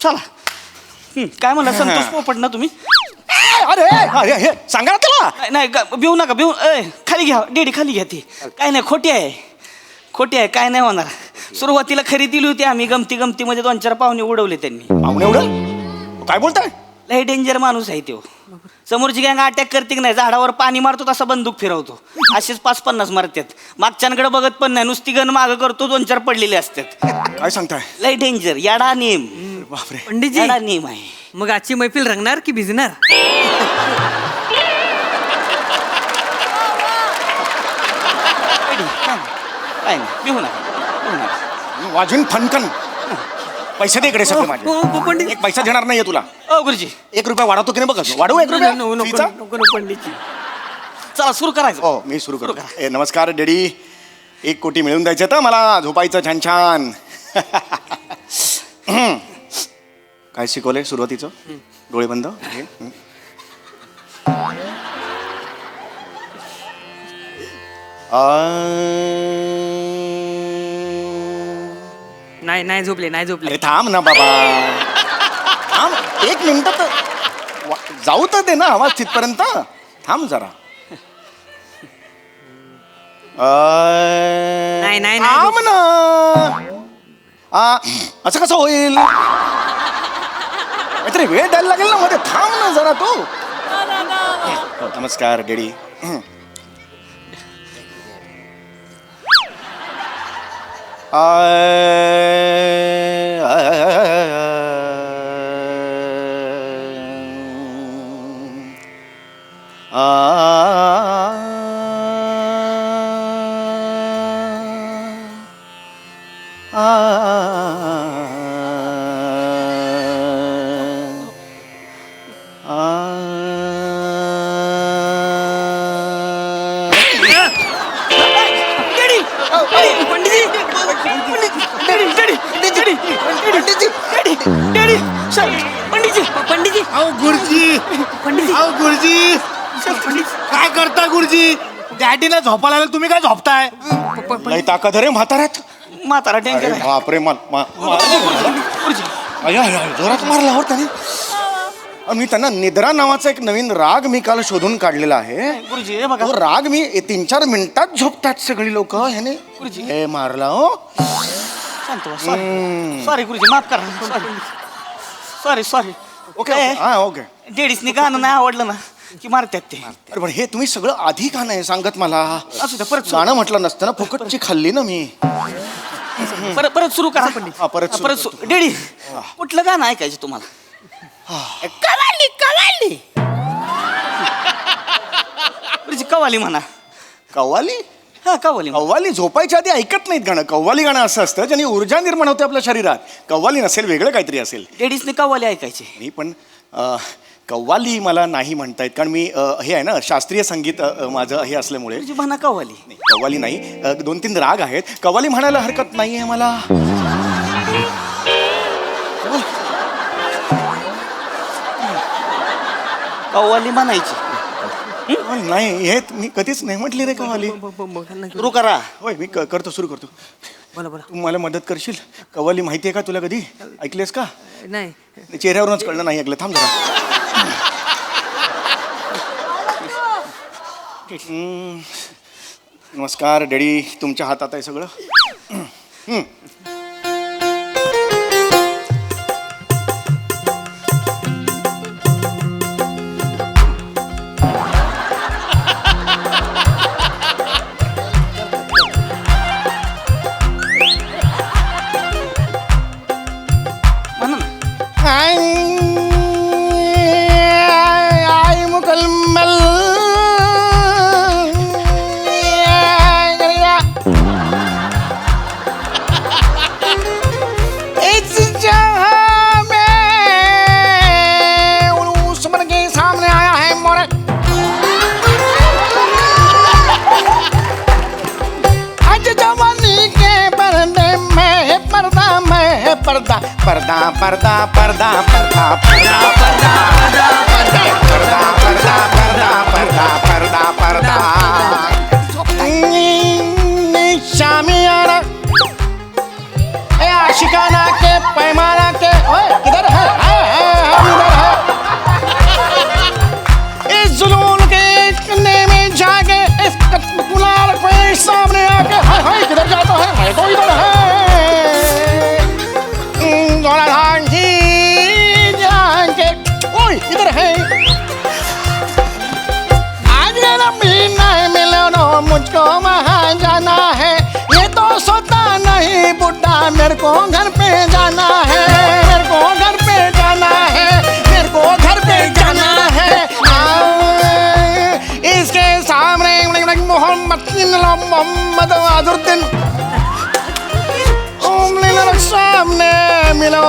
चला. काय म्हणला संतोष पोपट ना तुम्ही? अरे अरे हे सांगा ना त्याला. नाही भिऊ नका भिऊ. खाली घ्या डेडी खाली घ्या. ती काय नाही खोटी आहे काय नाही होणार. सुरुवातीला खरी दिली होती आम्ही. गमतीमध्ये 2-4 पाहुणे उडवले त्यांनी. पाहुणे उडव? काय बोलताय? लय डेंजर माणूस आहे तो. समोरची गँग अटॅक करते की नाही, झाडावर पाणी मारतो तसा बंदूक फिरवतो. असेच 5-50 मारतात. मागच्यांकडे बघत पण नाही, नुसती गण मागं करतो. 2-4 पडलेले असतात. काय सांगताय? लय डेंजर. याडा नेम. बापरे. पंडितजी याडा नेम आहे. मग आजची मैफिल रंगणार की भिजणार? काय नाही बिहू नका. वाजून ठणकन. पैसे दे इकडे सगळे माझे. हो, पंडित. एक पैसा देणार नाहीये तुला. ओ गुरुजी 1 रुपया वाढवतो की नाही बघा. वाढवू 1 रुपया नको फीचा? नको नको पंडितजी. चला सुरू करायचं. हो मी सुरू करतो. नमस्कार डॅडी. 1 कोटी मिळून द्यायचे तर मला झोपायचं छान छान. काय शिकवलंय सुरुवातीचं? डोळे बंद. हे. नाही झोपले नाही झोपले. अरे थांब ना बाबा. थांब 1 मिनिट तर जाऊ तर दे ना आवाज तिथपर्यंत. थांब जरा. नाही थांब ना. असं कसं होईल? काहीतरी वेळ द्यायला लागेल ना मध्ये. थांब ना जरा तू. हो, नमस्कार डॅडी. पंडितजी अहो गुरुजी. अहो गुरुजी काय करता गुरुजी? डॅडीला झोपायला लागलं, तुम्ही काय झोपताय? लई ताकद रे म्हाताऱ्यात. म्हातारा डेंजर आहे. बापरे. जोरात मारला हो त्याने. मी त्यांना निद्रा नावाचा एक नवीन राग मी काल शोधून काढलेला आहे. गुरुजी हे बघा. तो राग मी 3-4 मिनिटात झोपतात सगळी लोक. ह्याने गुरुजी. हे मारला हो. शांत व्हा. सॉरी गुरुजी माफ करा. सॉरी ओके हा ओके. लेडीजनी गाणं नाही आवडलं ना की मारतात ते. अरे पण हे तुम्ही सगळं आधी का नाही सांगत मला? असू द्या परत गाणं म्हटलं नसतं ना. फुकटची खाल्ली ना मी. परत सुरू करा. हा, परत सुरू डेडी कुठलं गाणं ऐकायचं तुम्हाला? कवाली कवाली. गुरुजी कवाली म्हणा. कव्वाली. हा कवाली म्हणा. कव्वाली झोपायच्या आधी ऐकत नाहीत गाणं. कव्वाली गाणं असं असतं ज्याने ऊर्जा निर्माण होते आपल्या शरीरात. कव्वाली नसेल, वेगळं काहीतरी असेल. लेडीजने कवाली ऐकायची. मी पण कव्वाली मला नाही म्हणता येत कारण मी हे आहे ना शास्त्रीय संगीत माझं हे असल्यामुळे. गुरुजी म्हणा कवाली. नाही, कव्वाली नाही. 2-3 राग आहेत. कव्वाली म्हणायला हरकत नाही आहे मला. कव्वाली म्हणायची. नाही हे मी कधीच नाही म्हटली रे कव्वाली. सुरू करा. होय मी करतो सुरू करतो. बोला बोला. तू मला मदत करशील? कव्वाली माहिती आहे का तुला? कधी ऐकलेस का? नाही चेहऱ्यावरूनच कळलं नाही ऐकलं. थांब जरा. नमस्कार डॅडी. तुमच्या हातात आहे सगळं. म्हणा ना. आई मुकलमल इस जहां में उस मन के सामने आया है मोरे. आज जवानी के पर्दे में पर्दा में पर्दा पर्दा पर्दा पर्दा पर्दा पर्दा पर्दा पर्दा पर्दा पर्दा पर्दा पर्दा पर्दा शामियाना ए आशिकाना के पैमाना के. ओए किधर है? हम इधर है. इस जुनून के कन्ने में जाके इस गुलाल पे सामने आके हाय हाय किधर जाता है? मैं तो इधर है. ओए इधर है. आज मेरा महीना है मिलनो मुझको वहाँ जाना है. ये तो सोता नहीं बुढ़ा मेरे को घर पे जाना है. मेरे को घर पे जाना है. मेरे को घर पे जाना है. इसके सामने मोहम्मद अजरुद्दीन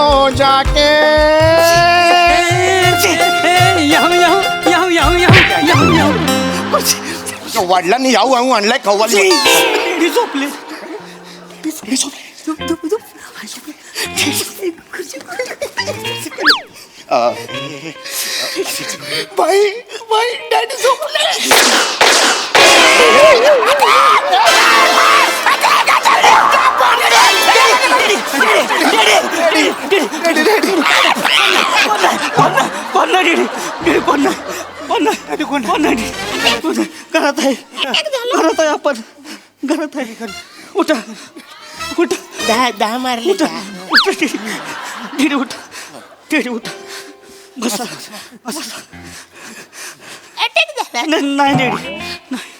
हो जाके वडिलांनी याऊ आणू आणलाय कव्वाली झोपले बाई बाई डॅडी झोपले कोण नाही डेडी कोण नाही घरात आहे आपण घरात आहे उठा उठा दहा मारले उठा उठा डेडी उठा डेडी उठा बसा बसा नाही डेडी नाही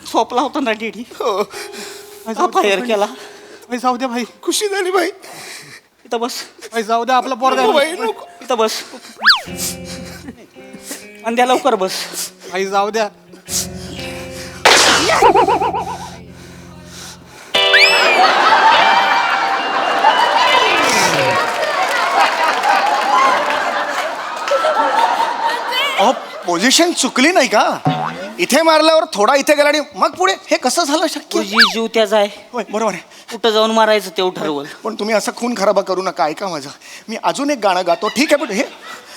झोपला होता ना डेडी फायर केला जाऊ द्या भाई खुशी झाली भाई इथं बस जाऊ द्या आपला पोरगा भाई नको इथं बस आणि द्या लवकर बस भाई जाऊ द्या पोझिशन चुकली नाही का इथे मारल्यावर थोडा इथे गेला आणि मग पुढे हे कसं झालं शक्य तुझी जीव त्याचा आहे होय बरोबर आहे कुठं जाऊन मारायचं ते ठरवल पण तुम्ही असं खून खराबा करू नका ऐका माझं मी अजून एक गाणं गातो ठीक आहे पण हे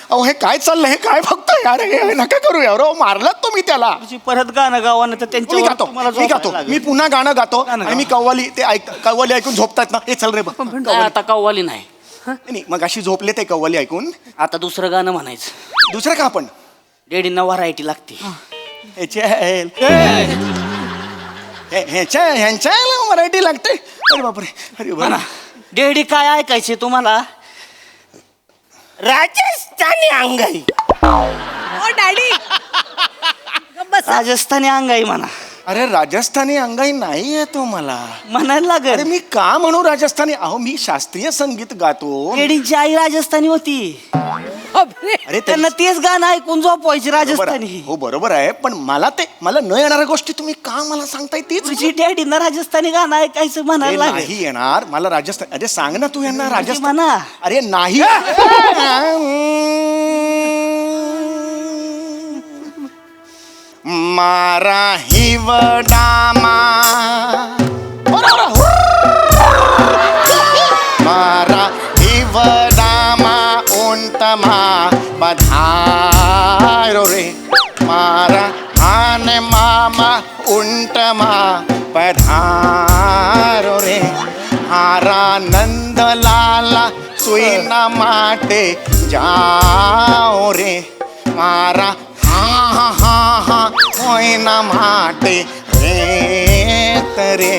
अहो हे काय चाललंय हे काय बघतोय यार हे नका करू यार अहो मारलात तुम्ही त्याला तुझी परत गाणं गावानं तर मी गातो मी पुन्हा गाणं गातो गाणं आणि मी कव्वाली ते कव्वाली ऐकून झोपतात ना हे चल रे बघ आता कव्वाली नाही नाही मग अशी झोपले ते कव्वाली ऐकून आता दुसरं गाणं म्हणायचं दुसरं का आपण डेडींना व्हरायटी लागते ह्यांच्या मराठी लागते अरे बापरे अरे म्हणा डेडी काय ऐकायचे तुम्हाला राजस्थानी अंगाई डॅडी राजस्थानी अंगाई म्हणा अरे राजस्थानी अंगाई नाही आहे तो मला म्हणायला अरे लागेल मी का म्हणू राजस्थानी अहो मी शास्त्रीय संगीत गातो डेडींची आई राजस्थानी होती अरे त्यांना तेच गाणं ऐकून झोपवायची बरोबर आहे. राजस्थानी हो बरोबर आहे पण मला न येणाऱ्या गोष्टी तुम्ही का मला सांगताय तीच तुझी डॅडींना राजस्थानी गाणं ऐकायचं अरे म्हणायला लागेल नाही येणार मला राजस्थान अरे सांग ना तू यांना राजस्थान म्हणा अरे नाही मारा हिवडामा मारा हिवडामा उंटमा पधारो रे मारा आने मामा उंटमा पधारो रे हारा नंदलाला सुईना माटे जाओ रे मारा हा हा हा होईना माटे रे तरे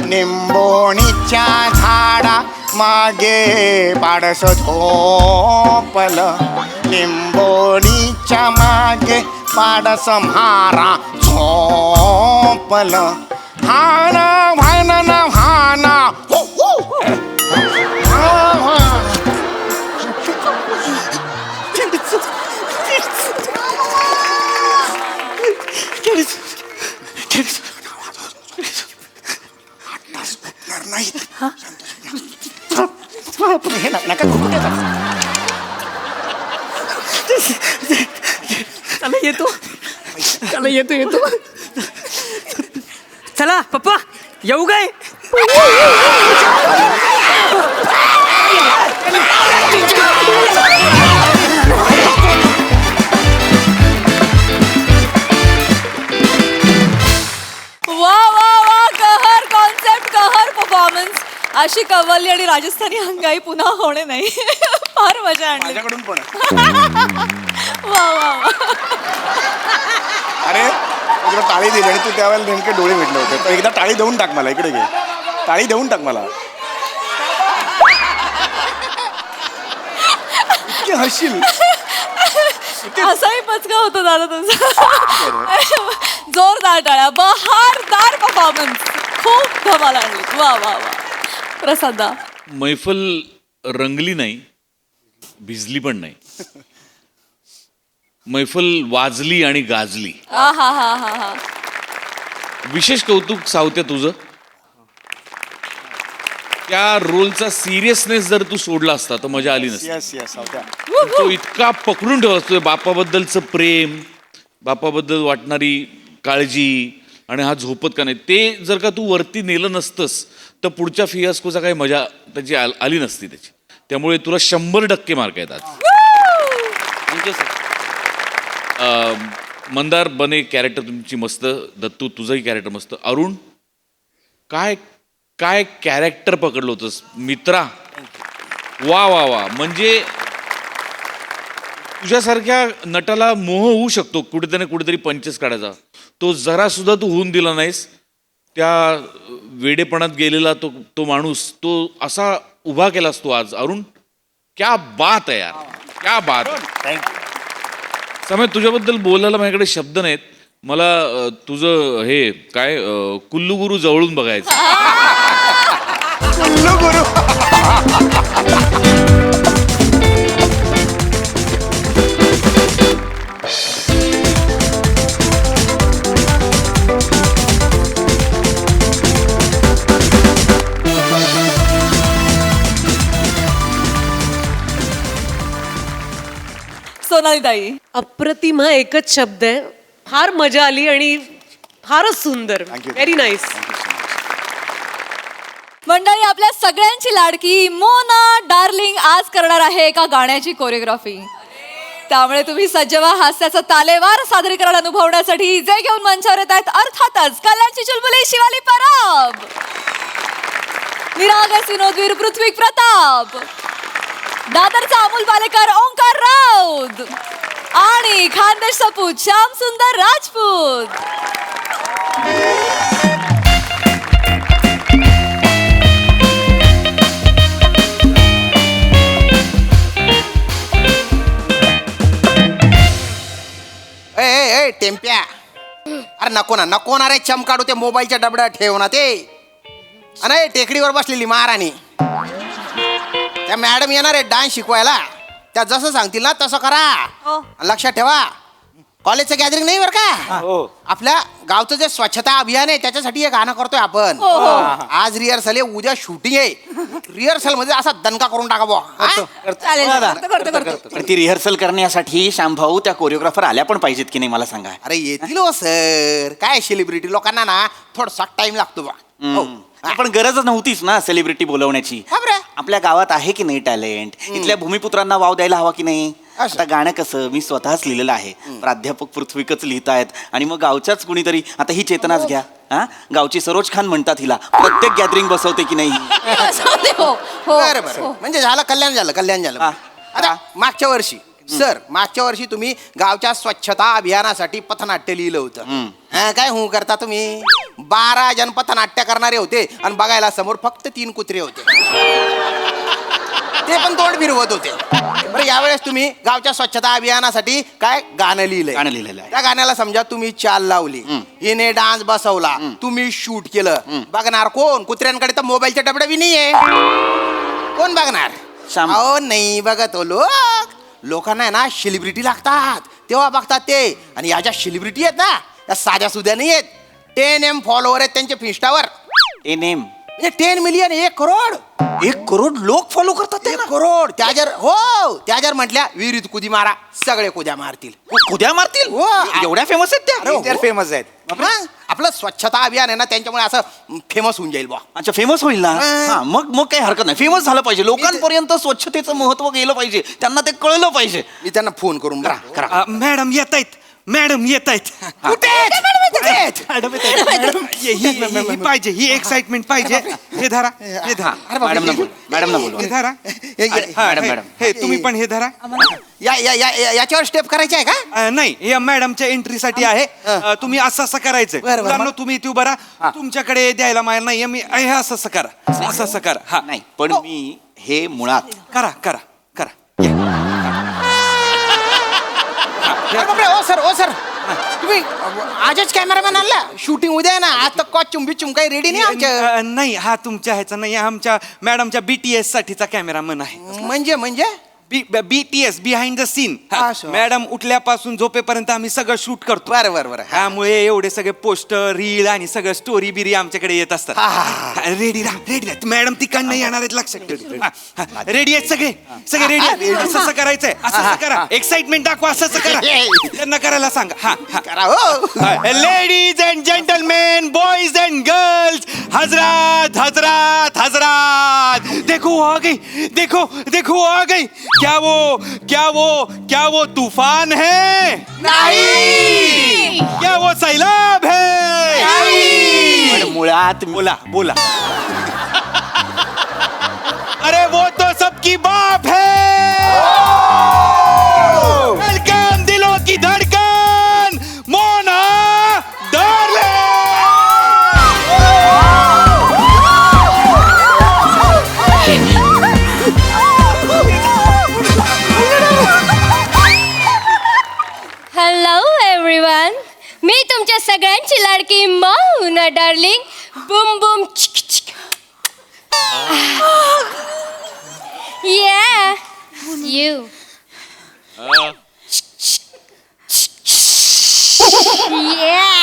निंबोणीच्या झाडा मागे पाडस झोपल लिंबोणीच्या मागे पाडस म्हारा झोपल हाना भाना ना भाना हो, हो. हा, हा. नाही हे नका करू नका. चला येतो चला पप्पा येऊ काय वा वा वा कहर कॉन्सेप्ट कहर परफॉर्मन्स अशी कव्वाली आणि राजस्थानी अंगाई पुन्हा होणे नाही फार मजा आणली माझ्याकडून पण वा वा वा अरे तुला टाळी दिली आणि तू त्यावेळेला नेमके डोळे भेटले होते तर एकदा टाळी देऊन टाक मला इकडे घे टाळी देऊन टाक मला इतकी हसशील असाही पचका होतो दादा तुमचा जोरदार टाळ्या बहारदार परफॉर्मन्स खूप धमाल आणली वा वा वा प्रसादा मैफल रंगली नाही भिजली पण नाही मैफल वाजली आणि गाजली हा हा हा हा हा विशेष कौतुक सावत्या तुझं त्या रोलचा सिरियसनेस जर तू सोडला असता तर मजा आली नसती. येस येस तो इतका पकडून ठेवला असतो बापाबद्दलचं प्रेम, बापाबद्दल वाटणारी काळजी आणि हा झोपत का नाही, ते जर का तू वरती नेलं नसतंस तर पुढच्या फियास्कोचा काही मजा त्याची आली नसती त्याची. त्यामुळे तुला 100% मार्क आहेत आज. Thank you sir. मंदार बने कॅरेक्टर तुमची मस्त, दत्तू तुझंही कॅरेक्टर मस्त, अरुण काय काय कॅरेक्टर पकडलं होतंस मित्रा. वा वा वा, म्हणजे तुझ्यासारख्या नटाला मोह होऊ शकतो कुठेतरी ना कुठेतरी पंचेस काढायचा, तो जरा सुद्धा तू होऊन दिला नाहीस. त्या वेडेपणात गेलेला तो माणूस तो असा उभा केलास तू आज. अरुण क्या बात आहे यार, क्या बात आहे. समय तुझ्याबद्दल बोलायला माझ्याकडे शब्द नाहीत. मला तुझं हे काय कुल्लू गुरु जवळून बघायचं. कुल्लू गुरु. सोनाली ताई, अप्रतिम हा एकच शब्द आहे. फार मजा आली आणि फारच सुंदर. Very nice. मंडळी, आपल्या सगळ्यांची लाडकी मोना डार्लिंग आज करणार आहे एका गाण्याची कोरिओग्राफी. त्यामुळे तुम्ही सज्ज व्हा हास्याचं तालेवार सादरीकरण अनुभवण्यासाठी. जे घेऊन मंचावर येत आहेत अर्थातच कल्याणची चुलबुली शिवाली परब, निरागस विनोदवीर पृथ्वी प्रताप, दादरचा अमोल पालेकर ओंकार राऊत आणि खानदेश सपूत श्याम सुंदर राजपूत. ए टेम्प्या, अरे नको ना रे चमकाडू. ते मोबाईलच्या डबड्यात ठेव ना ते. अरे टेकडीवर बसलेली महाराणी, त्या मॅडम येणार आहे डान्स शिकवायला. त्या जसं सांगतील ना तसं करा. लक्षात ठेवा, कॉलेजचं गॅदरिंग नाही बरं का. आपल्या गावचं जे स्वच्छता अभियान आहे त्याच्यासाठी हे गाणं करतोय आपण. आज रिहर्सल आहे, उद्या शूटिंग आहे. रिहर्सल मध्ये असा दणका करून टाका बुवा. पण ती रिहर्सल करण्यासाठी श्यामभाऊ त्या कोरिओग्राफर आल्या पण पाहिजेत की नाही मला सांगा. अरे येतील हो सर, काय सेलिब्रिटी लोकांना ना थोडासा टाइम लागतो बा. पण गरजच नव्हतीच ना सेलिब्रिटी बोलवण्याची. आपल्या गावात आहे की नाही टॅलेंट, इथल्या भूमिपुत्रांना वाव द्यायला हवा की नाही. आता गाणं कसं मी स्वतःच लिहिलेलं आहे, प्राध्यापक पृथ्वीकच लिहितायत आणि मग गावच्याच कुणीतरी. आता ही चेतनाच घ्या, हा गावची सरोज खान म्हणतात हिला, प्रत्येक गॅदरिंग बसवते की नाही. बरं म्हणजे झालं, कल्याण झालं. आता मागच्या वर्षी तुम्ही गावच्या स्वच्छता अभियानासाठी पथनाट्य लिहिलं होतं. काय हो करता तुम्ही. 12 जण पथनाट्य करणारे होते आणि बघायला समोर फक्त 3 कुत्रे होते. ते पण तोंड फिरवत होते. बरं यावेळेस तुम्ही गावच्या स्वच्छता अभियानासाठी काय गाणं लिहिलंय. त्या गाण्याला समजा तुम्ही चाल लावली, हिने डान्स बसवला, तुम्ही शूट केलं. बघणार कोण. कुत्र्यांकडे तर मोबाईलच्या डबडा बी नाहीये. कोण बघणार. अहो नाही बघत हो लोकांना आहे ना सेलिब्रिटी लागतात तेव्हा बघतात ते. आणि या ज्या सेलिब्रिटी आहेत ना त्या साध्या सुध्या नाही आहेत. 10 M फॉलोवर आहेत त्यांच्या फिस्टावर. 10 मिलियन, 1 करोड. 1 करोड लोक फॉलो करतात. 1 करोड. त्या जर म्हटल्या विहिरीत कुदी मारा, सगळे कुद्या मारतील. कुद्या मारतील. एवढ्या फेमस आहेत त्या. फेमस आहेत. आपलं स्वच्छता अभियान आहे ना त्यांच्यामुळे असं फेमस होऊन जाईल बा. अच्छा फेमस होईल ना. मग काही हरकत नाही. फेमस झालं पाहिजे, लोकांपर्यंत स्वच्छतेचं महत्व गेलं पाहिजे, त्यांना ते कळलं पाहिजे. मी त्यांना फोन करून करा. मॅडम येत आहेत. पाहिजे ही एक्साइटमेंट पाहिजे. हे धरा. मॅडम हे धरा. हे तुम्ही पण हे धरा. याच्यावर स्टेप करायची आहे का. नाही, या मॅडमच्या एंट्रीसाठी आहे. तुम्ही असं करायचं. मुलांनो तुम्ही इथे उभा राहा. तुमच्याकडे द्यायला माल नाही. मी हे असं करा. हा नाही पण मी हे मुळात करा. ओ सर तुम्ही आजच कॅमेरामॅन आणला. शूटिंग उद्या ना. आज तर कॉस्ट्युम बिच्युम काही रेडी नाही आमच्या. नाही हा तुमच्या ह्याचा नाही, आमच्या मॅडमच्या BTS साठीचा कॅमेरामन आहे. म्हणजे BTS बिहाइंड द सीन. असं. मॅडम उठल्यापासून झोपेपर्यंत आम्ही सगळं शूट करतो. बरं बरं बरं त्यामुळे एवढे सगळे पोस्टर रील आणि सगळं स्टोरी बिरी आमच्याकडे येत असतात. रेडी राहा. मॅडम तिकडनं येणार आहेत, लक्षात ठेव. रेडी आहेत सगळे रेडी आहेत. असं करायचंय, असं करा. एक्साइटमेंट दाखवा, असं करा. त्यांना करायला सांगा. हा करा हो. Ladies and gentlemen, boys and girls, हजरात हजरात हजरात, देखो आ गई, देखो आ गई. क्या वो तूफान है? नाही. क्या वो सैलाब है? पण मुळात बोला. अरे वो तो सबकी बाप है. वेलकम दिलों की धड़कन, मोना डार्लिंग. हॅलो एव्हरीवन, मी तुमच्या सगळ्यांची लाडकी Mona darling. Bum Bum chick chick. Yeah, you. Yeah.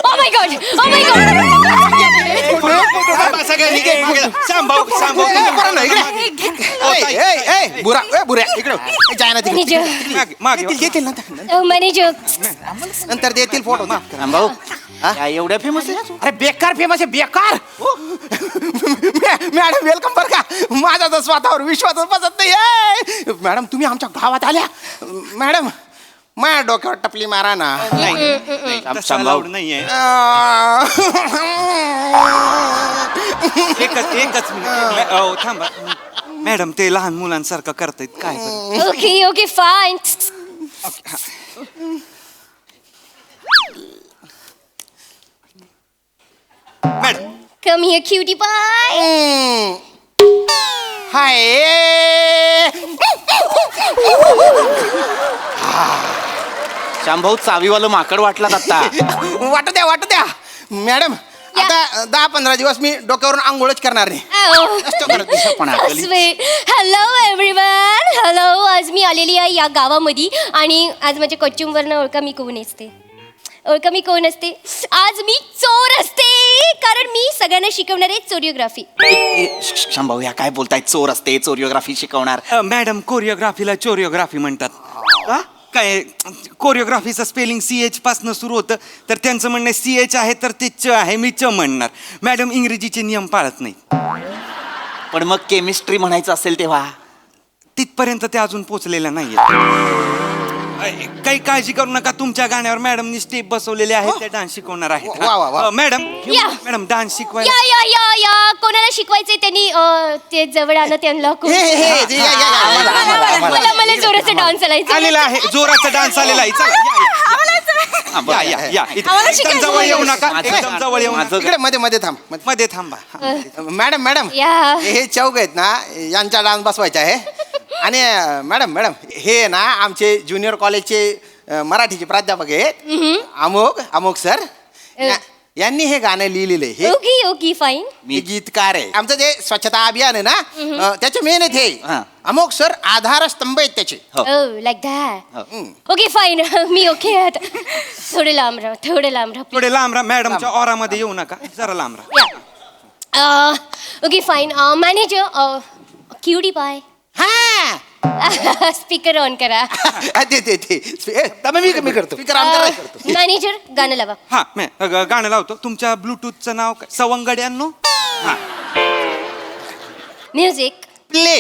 Oh my god. बुऱ्या इकडे जाय ना तिकडे. मॅनेजर. नंतर देतील फोटो. भाऊ काय एवढ्या फेमस आहे? अरे बेकार फेमस आहे, बेकार. मॅडम वेलकम बरं का. माझा तर स्वतःवर विश्वासच बसत नाही. मॅडम तुम्ही आमच्या गावात आल्या. मॅडम माझ्या डोक्यावर टपली मारा ना. सांभाळ नाहीये. एकच मिनिट. थांबा मॅडम, ते लहान मुलांसारखं करतायत काय बरं? Okay, fine. Madam Come here, cutie pie. हाय. शामभाऊ चावीवालं माकड वाटलात आता. वाटू द्या. मॅडम आता 10-15 दिवस मी डोक्यावरून आंघोळच करणार नाही. Hello everyone. हॅलो, आज मी आलेली आहे या गावामध्ये आणि आज माझ्या कॉस्ट्युमवरनं ओळखा मी कोण असते. आज मी चोर असते, कारण मी सगळ्यांना शिकवणार आहे चोरिओग्राफी. शामभाऊ या काय बोलतायत? चोर असते, चोरिओग्राफी शिकवणार? मॅडम कोरिओग्राफीला चोरिओग्राफी म्हणतात. काय कोरिओग्राफीचं स्पेलिंग CH पासून सुरू होतं, तर त्यांचं म्हणणं CH आहे तर ते च आहे, मी च म्हणणार. मॅडम इंग्रजीचे नियम पाळत नाही. पण मग केमिस्ट्री म्हणायचं असेल तेव्हा? तिथपर्यंत ते अजून पोचलेलं नाहीये. काही काळजी करू नका, तुमच्या गाण्यावर मॅडमनी स्टेप बसवलेले आहेत, त्या डान्स शिकवणार आहेत. वा. मॅडम डान्स शिकवायला या कोणाला शिकवायचंय त्यांनी ते जवळ आलं त्यांना. मला जोराचा डान्स आलेला आहे, जोराचा डान्स आलेला आहे. चला या. एकदम जवळ येऊ नका, एकदम जवळ येऊ नका. इकडे मध्ये थांबा. मॅडम हे चौक आहेत ना, यांचा डान्स बसवायचा आहे. आणि मॅडम हे ना आमचे ज्युनियर कॉलेजचे मराठीचे प्राध्यापक आहेत, अमोक सर. यांनी हे गाणं लिहिलेलं आहे. Okay fine. मी गीतकार आहे. आमचं जे स्वच्छता अभियान आहे ना, त्याचे मेन आहेत हे अमोक सर, आधारस्तंभ आहेत त्याचे. Like that. Okay fine. Me okay. थोडे लांब राहा. मॅडमच्या ऑरामध्ये येऊ नका, जरा लांब राहा. Okay fine. मॅनेजर क्युटी पाय. स्पीकर ऑन करा. मी करतो. मॅनेजर गाणं लावा. हा गाणं लावतो. तुमच्या ब्लूटूथचं नाव काय? सवंगड्यांनो. Music play.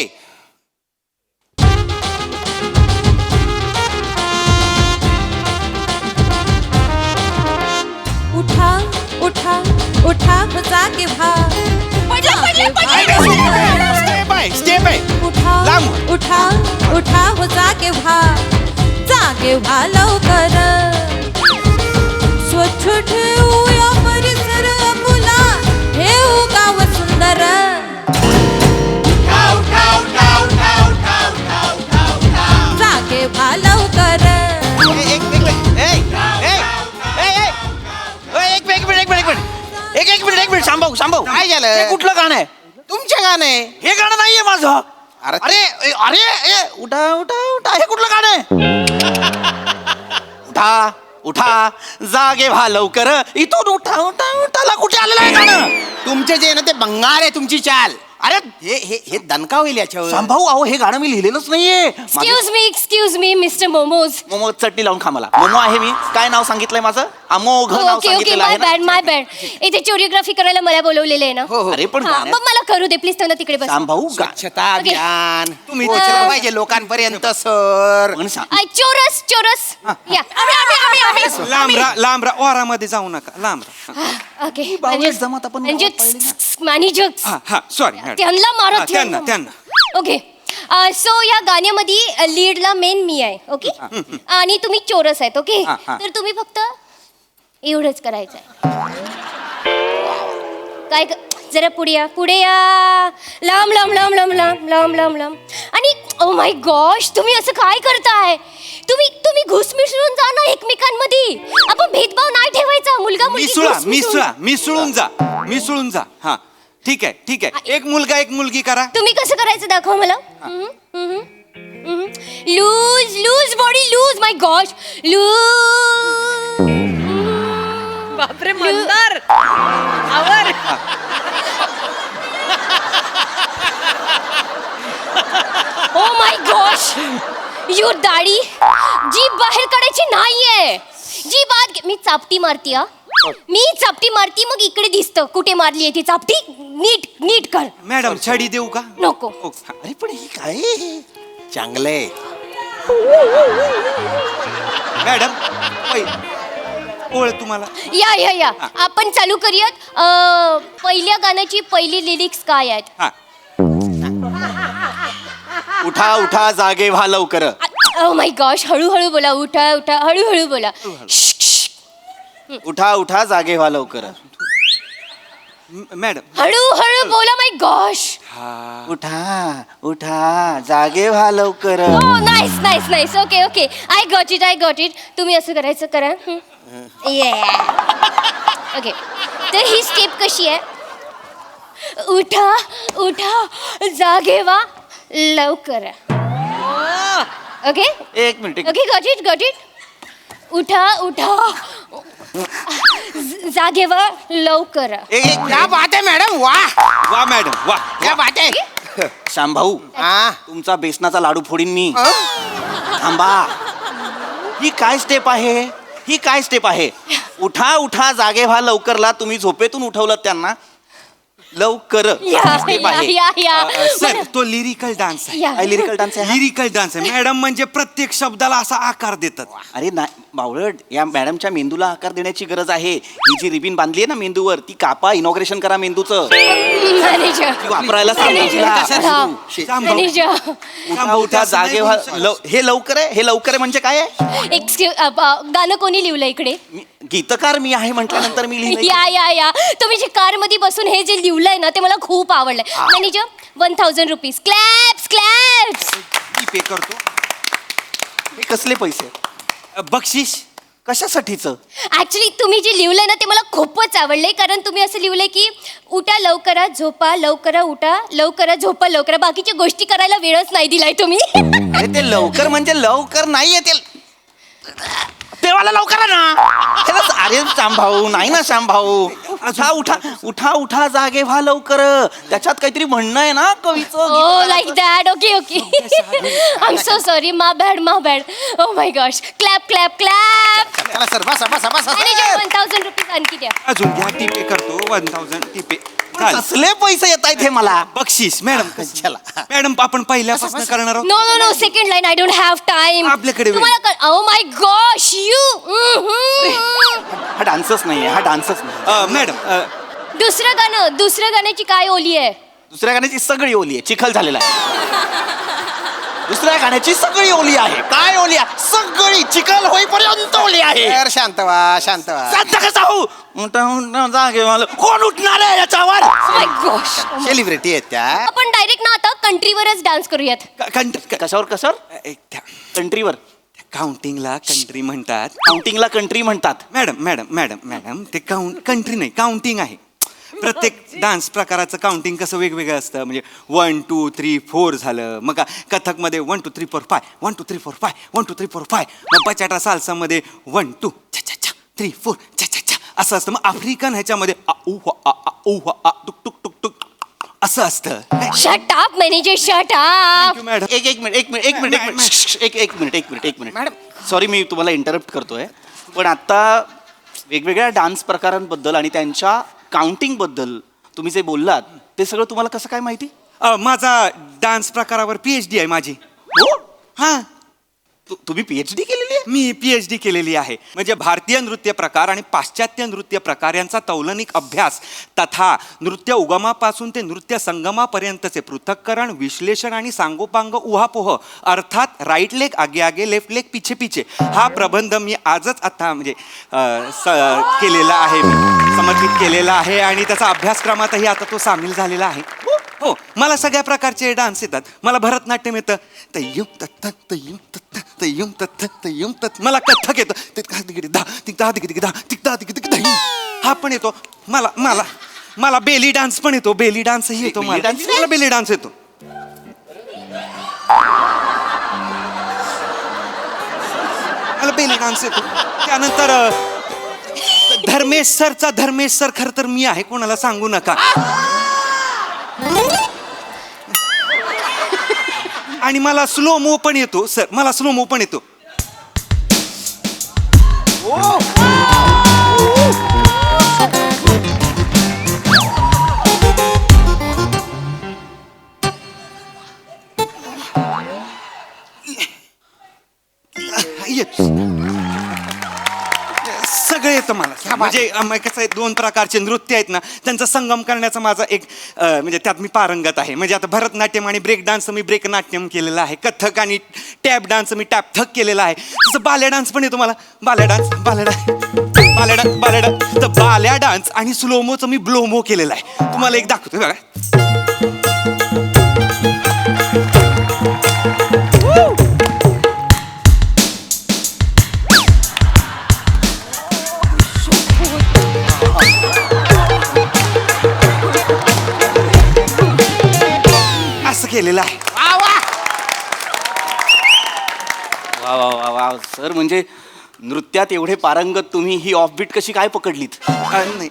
उठा जागे भाव. स्टेप आहे. उठा हो जागे व्हा लवकर. स्वच्छ ठेवूया परिसर मुला, ठेवू गाव सुंदर. जागे व्हा लवकर. एक मिनिट शामभाऊ काय झालं? कुठलं गाणं आहे? तुमचं गाणं आहे. हे गाणं नाहीये माझं. अरे अरे उठा उठा उठा, हे कुठलं गाणं आहे? उठा उठा जागे व्हा लवकर, इथून उठा उठा उठाला कुठे आलेलं आहे गाणं? तुमचे जे आहे ना ते भंगार आहे तुमची चाल. अरे हे दणका होईल याच्यावर. शामभाऊ, अहो हे गाणं मी लिहिलेलंच नाहीये. Excuse me mister momos. Momo चटणी लावून खा मला. मोमो आहे मी. काय नाव सांगितलंय माझं? अमोघ नाव ओके सांगितलेलं आहे ना. माय बॅड. इथे कोरिओग्राफी करायला मला बोलवलेलं आहे ना. अरे पण हा, मग मला करू दे प्लीज. त्यांना तिकडे बस. शामभाऊ स्वच्छता अभियान तुम्ही पोहोचलं पाहिजे लोकांपर्यंत सर. चोरस या लांब रा वारामध्ये जाऊ नका, लांब रा. ओके बावळट जमात आपण मॅनेजर हा सॉरी त्यांना मारत त्यांना ओके. सो या गाण्यामध्ये लीडला मेन मी आहे. ओके आणि तुम्ही चोरस आहेत. ओके तर तुम्ही फक्त एवढंच करायचं आहे. काय जरा पुढे या लांब लांब लांब लांब लांब लांब लांब लांब. आणि ओ माय गॉश, तुम्ही असं काय करताय? तुम्ही घुसमिसळून जा ना एकमेकांमध्ये. आपण भेदभाव नाही ठेवायचा. मुलगा मुलगी मिसळून जा. हा ठीक आहे. एक मुलगा एक मुलगी करा. तुम्ही कसं करायचं दाखवा मला. Loose body loose. My gosh loose. बापरे मंदार आवर. ओ माय गॉश यू दाढी जीभ बाहेर काढायची नाहीये. जी बात मी चापटी मारती. मी चापटी मारती मग इकडे दिसतं कुठे मारली आहे ती चापटी. नीट कर. मॅडम छडी देऊ का? नको. अरे पण ही काय चांगलंय. मॅडम ओळ तुम्हाला. या आपण चालू करूयात. पहिल्या गाण्याची पहिली लिरिक्स काय आहेत? हा उठा उठा जागे व्हा लवकर. ओ माय गॉश हळूहळू बोला. उठा हळूहळू बोला. उठा उठा जागे व्हा लवकर. मॅडम हळूहळू बोला. माय गॉश. उठा उठा जागे व्हा लवकर. हो nice. Okay I got it. तुम्ही असं करायचं करा. ओके तर ही स्टेप कशी आहे? उठा जागे व्हा लवकर. ओके एक मिनिट ओके गॉट इट. उठा जागे व्हा लवकर. क्या बात आहे मॅडम. वा मॅडम वा. क्या बात आहे. श्यामभाऊ तुमचा बेसनाचा लाडू फोडीन मी. थांबा. ही काय स्टेप आहे? उठा उठा जागे व्हा लवकरला तुम्ही झोपेतून उठवलं त्यांना. लवकर स्टेप आहे. सर तो लिरिकल डान्स आहे. या. काय लिरिकल डान्स आहे? लिरिकल डान्स आहे मॅडम. म्हणजे प्रत्येक शब्दाला असा आकार देतात. अरे नाही बावळट, या मॅडमच्या मेंदूला आकार देण्याची गरज आहे. ही जी रिबीन बांधली आहे ना मेंदूवर ती कापा. इनॉग्रेशन करा मेंदूचं. मॅनेजर ती वापरायला सांगा तिला. मॅनेजर उठा उठा जागे व्हा. हे लवकर आहे म्हणजे काय आहे? गाणं कोणी लिहिलं इकडे? गीतकार मी आहे म्हटल्यानंतर मी लिहिलं. या तुम्ही जे कार मध्ये बसून हे जे लिहिलंय ना ते मला खूप आवडलंय. Manager 1000 rupees. क्लॅप्स. पे करतो. हे कसले पैसे? बक्षीस कशासाठीच? ऍक्च्युली तुम्ही जे लिहिलंय ना ते मला खूपच आवडलंय. कारण तुम्ही असं लिहिलंय की उठा लवकरा झोपा लवकरा उठा लवकरा झोपा लवकरा. बाकीच्या गोष्टी करायला वेळच नाही दिलाय तुम्ही. अरे ते लवकर म्हणजे लवकर नाहीये ते. तेव्हाला लवकर ना. अरे श्यामभाऊ नाही ना श्यामभाऊ. उठा उठा जागे व्हा लवकर. त्याच्यात काहीतरी म्हणणं आहे ना कवीचं. Oh, like that. Okay. I'm so sorry. My bad. Oh my gosh. Clap. चला सर बसा. Manager 1000 रुपीज आणखी द्या. अजून घ्या. टीपे करतो 1000 टीपे. कसले पैसे येत आहेत हे मला? बक्षीस मॅडम. चला मॅडम आपण पहिल्यापासून करणार आहोत. No. Second line. I don't have time. आपल्याकडे वेळ. Oh my gosh. You. हा डान्सच नाही. मॅडम दुसऱ्या गाण्याची काय ओली आहे? दुसऱ्या गाण्याची सगळी ओली आहे. चिखल झालेला आहे. दुसऱ्या गाण्याची सगळी ओली आहे. काय ओली आहे? सगळी चिखल होईपर्यंत ओली आहे. शांत व्हा. शांत कसा हो? उठा जागे मला. कोण उठणार आहे याच्यावर? Oh my gosh. सेलिब्रिटी आहेत त्या. आपण डायरेक्ट ना आता कंट्रीवरच डान्स करूयात. कशावर? कंट्रीवर. काउंटिंगला कंट्री म्हणतात. काउंटिंगला कंट्री म्हणतात. मॅडम ते कंट्री नाही काउंटिंग आहे. प्रत्येक डान्स प्रकाराचं काउंटिंग कसं वेगवेगळं असतं. म्हणजे 1 2 3 4 झालं. मग कथकमध्ये 1 2 3 4 5 1 2 3 4 5 1 2 3 4 5. मग बचाटा साल्सामध्ये 1 2 3 4 असं असतं. मग आफ्रिकन ह्याच्यामध्ये आ उ आ आ उ आ टुक टुक टुक टुक असं असतं. Shut up manager, shut up. Madam एक मिनिट मॅडम सॉरी मी तुम्हाला इंटरप्ट करतोय पण आता वेगवेगळ्या डान्स प्रकारांबद्दल आणि त्यांच्या काउंटिंगबद्दल तुम्ही जे बोललात ते सगळं तुम्हाला कसं काय माहिती? माझा डान्स प्रकारावर PhD आहे माझी. हो हां, तुम्ही PhD केलेली आहे? मी PhD केलेली आहे. म्हणजे भारतीय नृत्य प्रकार आणि पाश्चात्य नृत्य प्रकार यांचा तौलनिक अभ्यास तथा नृत्य उगमापासून ते नृत्य संगमापर्यंतचे पृथक्करण, विश्लेषण आणि सांगोपांग उहापोह अर्थात राईट लेग आगे आगे लेफ्ट लेग पिछे पिछे हा प्रबंध मी आजच आता म्हणजे केलेला आहे, मी समर्पित केलेला आहे आणि त्याचा अभ्यासक्रमातही आता तो सामील झालेला आहे. हो, मला सगळ्या प्रकारचे डान्स येतात. मला भरतनाट्यम येतं, तय्युम तत्त तय्युम तत्त तय्युम तत्त तय्युम तत्त. मला कथ्थक येतं, हा पण येतो. मला बेली डान्स पण येतो. बेली डान्सही येतो. मला बेली डान्स येतो. मला बेली डान्स येतो. त्यानंतर धर्मेश सर खरं तर मी आहे, कोणाला सांगू नका. आणि मला स्लो-मो पण येतो सर, मला स्लो-मो पण येतो. सगळं येतं मला. म्हणजे कसं आहे, 2 प्रकारचे नृत्य आहेत ना, त्यांचा संगम करण्याचा माझा एक म्हणजे त्यात मी पारंगत आहे. म्हणजे आता भरतनाट्यम आणि ब्रेक डान्स मी ब्रेक नाट्यम केलेलं आहे. कथक आणि टॅप डान्स मी टॅप थक केलेला आहे. तसं बाल्या डान्स पण येतो मला. बाल्या डान्स तर बाल्या डान्स आणि स्लोमोचं मी ब्लोमो केलेलं आहे. तुम्हाला एक दाखवतो बघा. केलेला आहे. वा वा वा वा सर, म्हणजे नृत्यात एवढे पारंगत तुम्ही ही ऑफबीट कशी काय पकडलीत? नाही,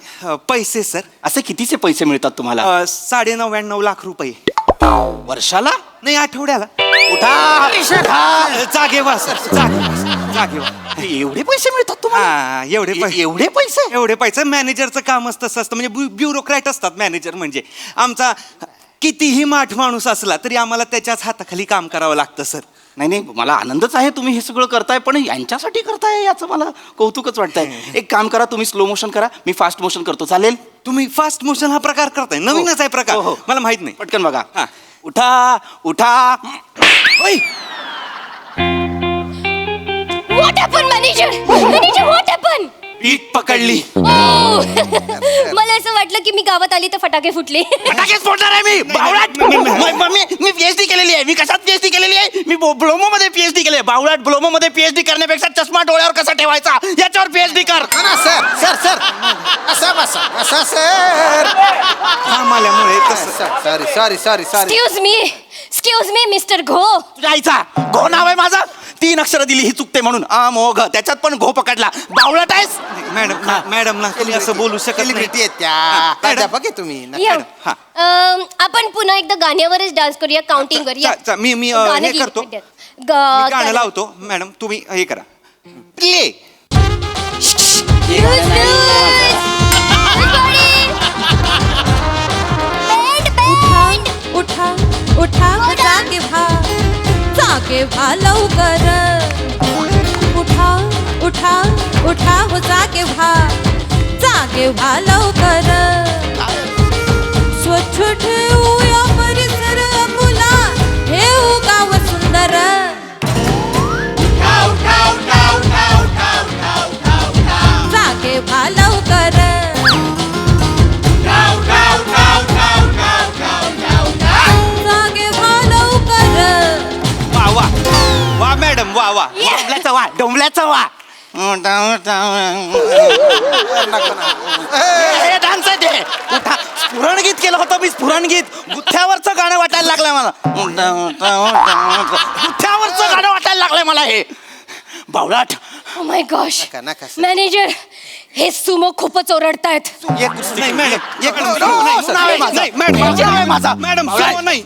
पैसे सर. असे कितीचे पैसे मिळतात तुम्हाला? 99.5 लाख रुपये वर्षाला? नाही, आठवड्याला. उठा जागेवा सर, जागेवा. एवढे पैसे मिळतात तुम्हाला? एवढे पैसे मॅनेजरचं कामच तसं असतं. म्हणजे ब्युरोक्रॅट असतात मॅनेजर. म्हणजे आमचा कितीही माठ माणूस असला तरी आम्हाला त्याच्याच हाताखाली काम करावं लागतं सर. नाही, मला आनंदच आहे तुम्ही हे सगळं करताय, पण यांच्यासाठी करताय याचं मला कौतुकच वाटतंय. एक काम करा, तुम्ही स्लो मोशन करा, मी फास्ट मोशन करतो, चालेल? तुम्ही फास्ट मोशन हा प्रकार करताय? नवीनच आहे प्रकार. हो. मला माहित नाही. पटकन बघा. उठा उठा. What happen manager? What happen? पीठ पकडली. मला असं वाटलं की मी गावात आली तर फटाके फुटले. फटाकेच फोडणार आहे मी. बावळाट. मी PhD केलेली आहे. मी कशात PhD केलेली आहे? मी ब्लोमो मध्ये PhD केली आहे. बावळाट, ब्लोमो मध्ये PhD करण्यापेक्षा चष्मा डोळ्यावर कसा ठेवायचा याच्यावर PhD कर. सर असं सर काम आल्यामुळे सॉरी एक्सक्यूज मी मिस्टर घो. तुझ्या आईचा घो नाव आहे माझं. 3 अक्षरं दिली ही चुकते म्हणून. अमोघ, त्याच्यात पण घो पकडला. बावळाट आहेस. मॅडम ना तुम्ही असं बोलू शकत नाही. सेलिब्रिटी आहेत त्या प्राध्यापक आहे तुम्ही. आपण पुन्हा एकदा गाण्यावरच डान्स करूया, काउंटिंग करूया. मी हे करतो, गाणं लावतो. मॅडम तुम्ही हे करा, प्ले. उठा उठा जागे व्हा लवकर. उठा हो जागे व्हा लवकर. स्वच्छ ठेवूया परिसर मुला, ठेवू गाव सुंदर. जागे व्हा लवकर. वा मॅडम, वा डोंबल्याचा वा. डान्स आहे ते. उठा स्फुरणगीत केलं होतं मी स्फुरणगीत गुथ्यावरचं गाणं वाटायला लागलंय मला गुथ्यावरचं गाणं वाटायला लागलंय मला हे बावळाट ओ माय गॉश नका, नका, sir. मॅनेजर हे सुमो खूपच ओरडतायत. नाही मॅडम मॅडम सुमो नाही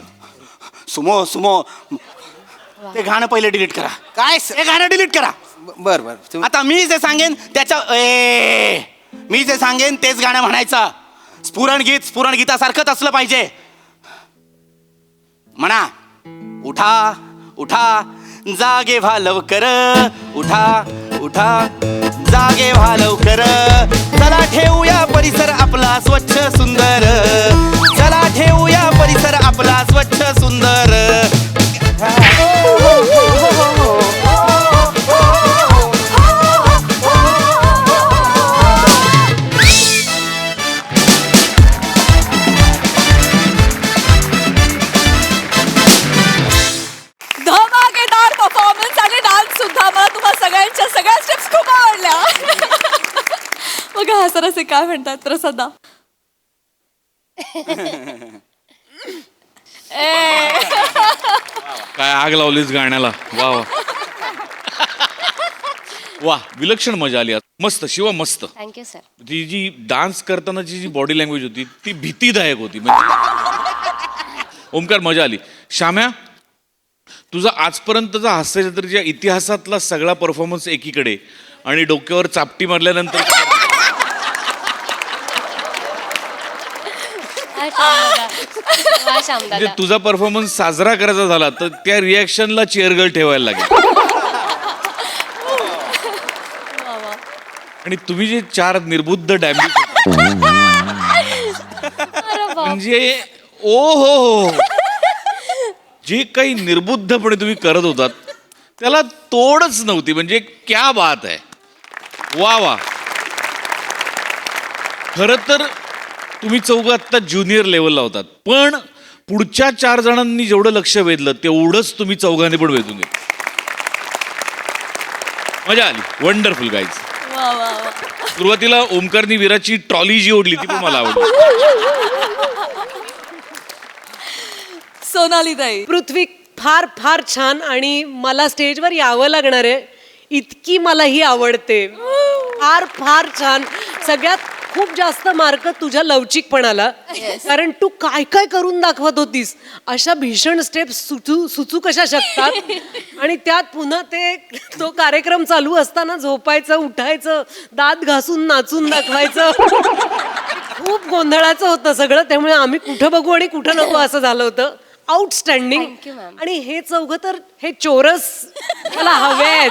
सुमो सुमो ते गाणं पहिले डिलीट करा काय हे गाणं डिलीट करा बर बर तुम्ही आता मी जे सांगेन मी जे सांगेन तेच गाणं म्हणायचं स्फुरण गीतासारखंच असलं पाहिजे म्हणा उठा उठा जागे व्हा लवकर उठा उठा जागे व्हा लवकर चला ठेवूया परिसर आपला स्वच्छ सुंदर चला ठेवूया परिसर आपला स्वच्छ सुंदर धमाकेदार परफॉर्मन्स आणि डान्स सुद्धा. मला तुम्हा सगळ्यांच्या सगळ्या स्टेप्स खूप आवडल्या. बघा हा सर असे काय म्हणतात प्रसादा. काय आग लावलीस गाण्याला. वा वा वा विलक्षण मजा आली आज. मस्त शिवा मस्त. Thank you sir. ती जी डान्स करतानाची जी बॉडी लँग्वेज होती ती भीतीदायक होती. म्हणजे ओमकार मजा आली. श्याम्या तुझा आजपर्यंतचा हास्यजत्रेच्या इतिहासातला सगळा परफॉर्मन्स एकीकडे आणि डोक्यावर चापटी मारल्यानंतर म्हणजे तुझा परफॉर्मन्स साजरा करायचा झाला तर त्या रिॲक्शनला चेअरगर्ल ठेवायला लागेल. आणि तुम्ही जे 4 निर्बुद्ध डॅमेज म्हणजे ओ हो जे काही निर्बुद्धपणे तुम्ही करत होतात त्याला तोडच नव्हती. म्हणजे क्या बात आहे. वा वा. खरं तर तुम्ही चौघं आत्ता ज्युनियर लेवलला होतात पण पुढच्या 4 जणांनी जेवढं लक्ष वेधलं तेवढंच तुम्ही चौघांनी पण वेधून घेतलं. मजा आली. Wonderful guys. सुरुवातीला ओमकारनी विराची ट्रॉली जी ओढली ती पण मला आवडली. सोनाली ताई. पृथ्वी फार फार छान आणि मला स्टेजवर यावं लागणार आहे इतकी मला ही आवडते. फार फार छान. सगळ्यात खूप जास्त मार्क तुझ्या लवचिकपणाला. कारण तू काय काय करून दाखवत होतीस. अशा भीषण स्टेप्स सुचू कशा शकतात. आणि त्यात पुन्हा तो कार्यक्रम चालू असताना झोपायचं उठायचं दात घासून नाचून दाखवायचं. खूप गोंधळाचं होतं सगळं. त्यामुळे आम्ही कुठं बघू आणि कुठं नको असं झालं होतं. आउटस्टँडिंग. आणि हे चौघं तर हे चोरस मला हवे आहेत.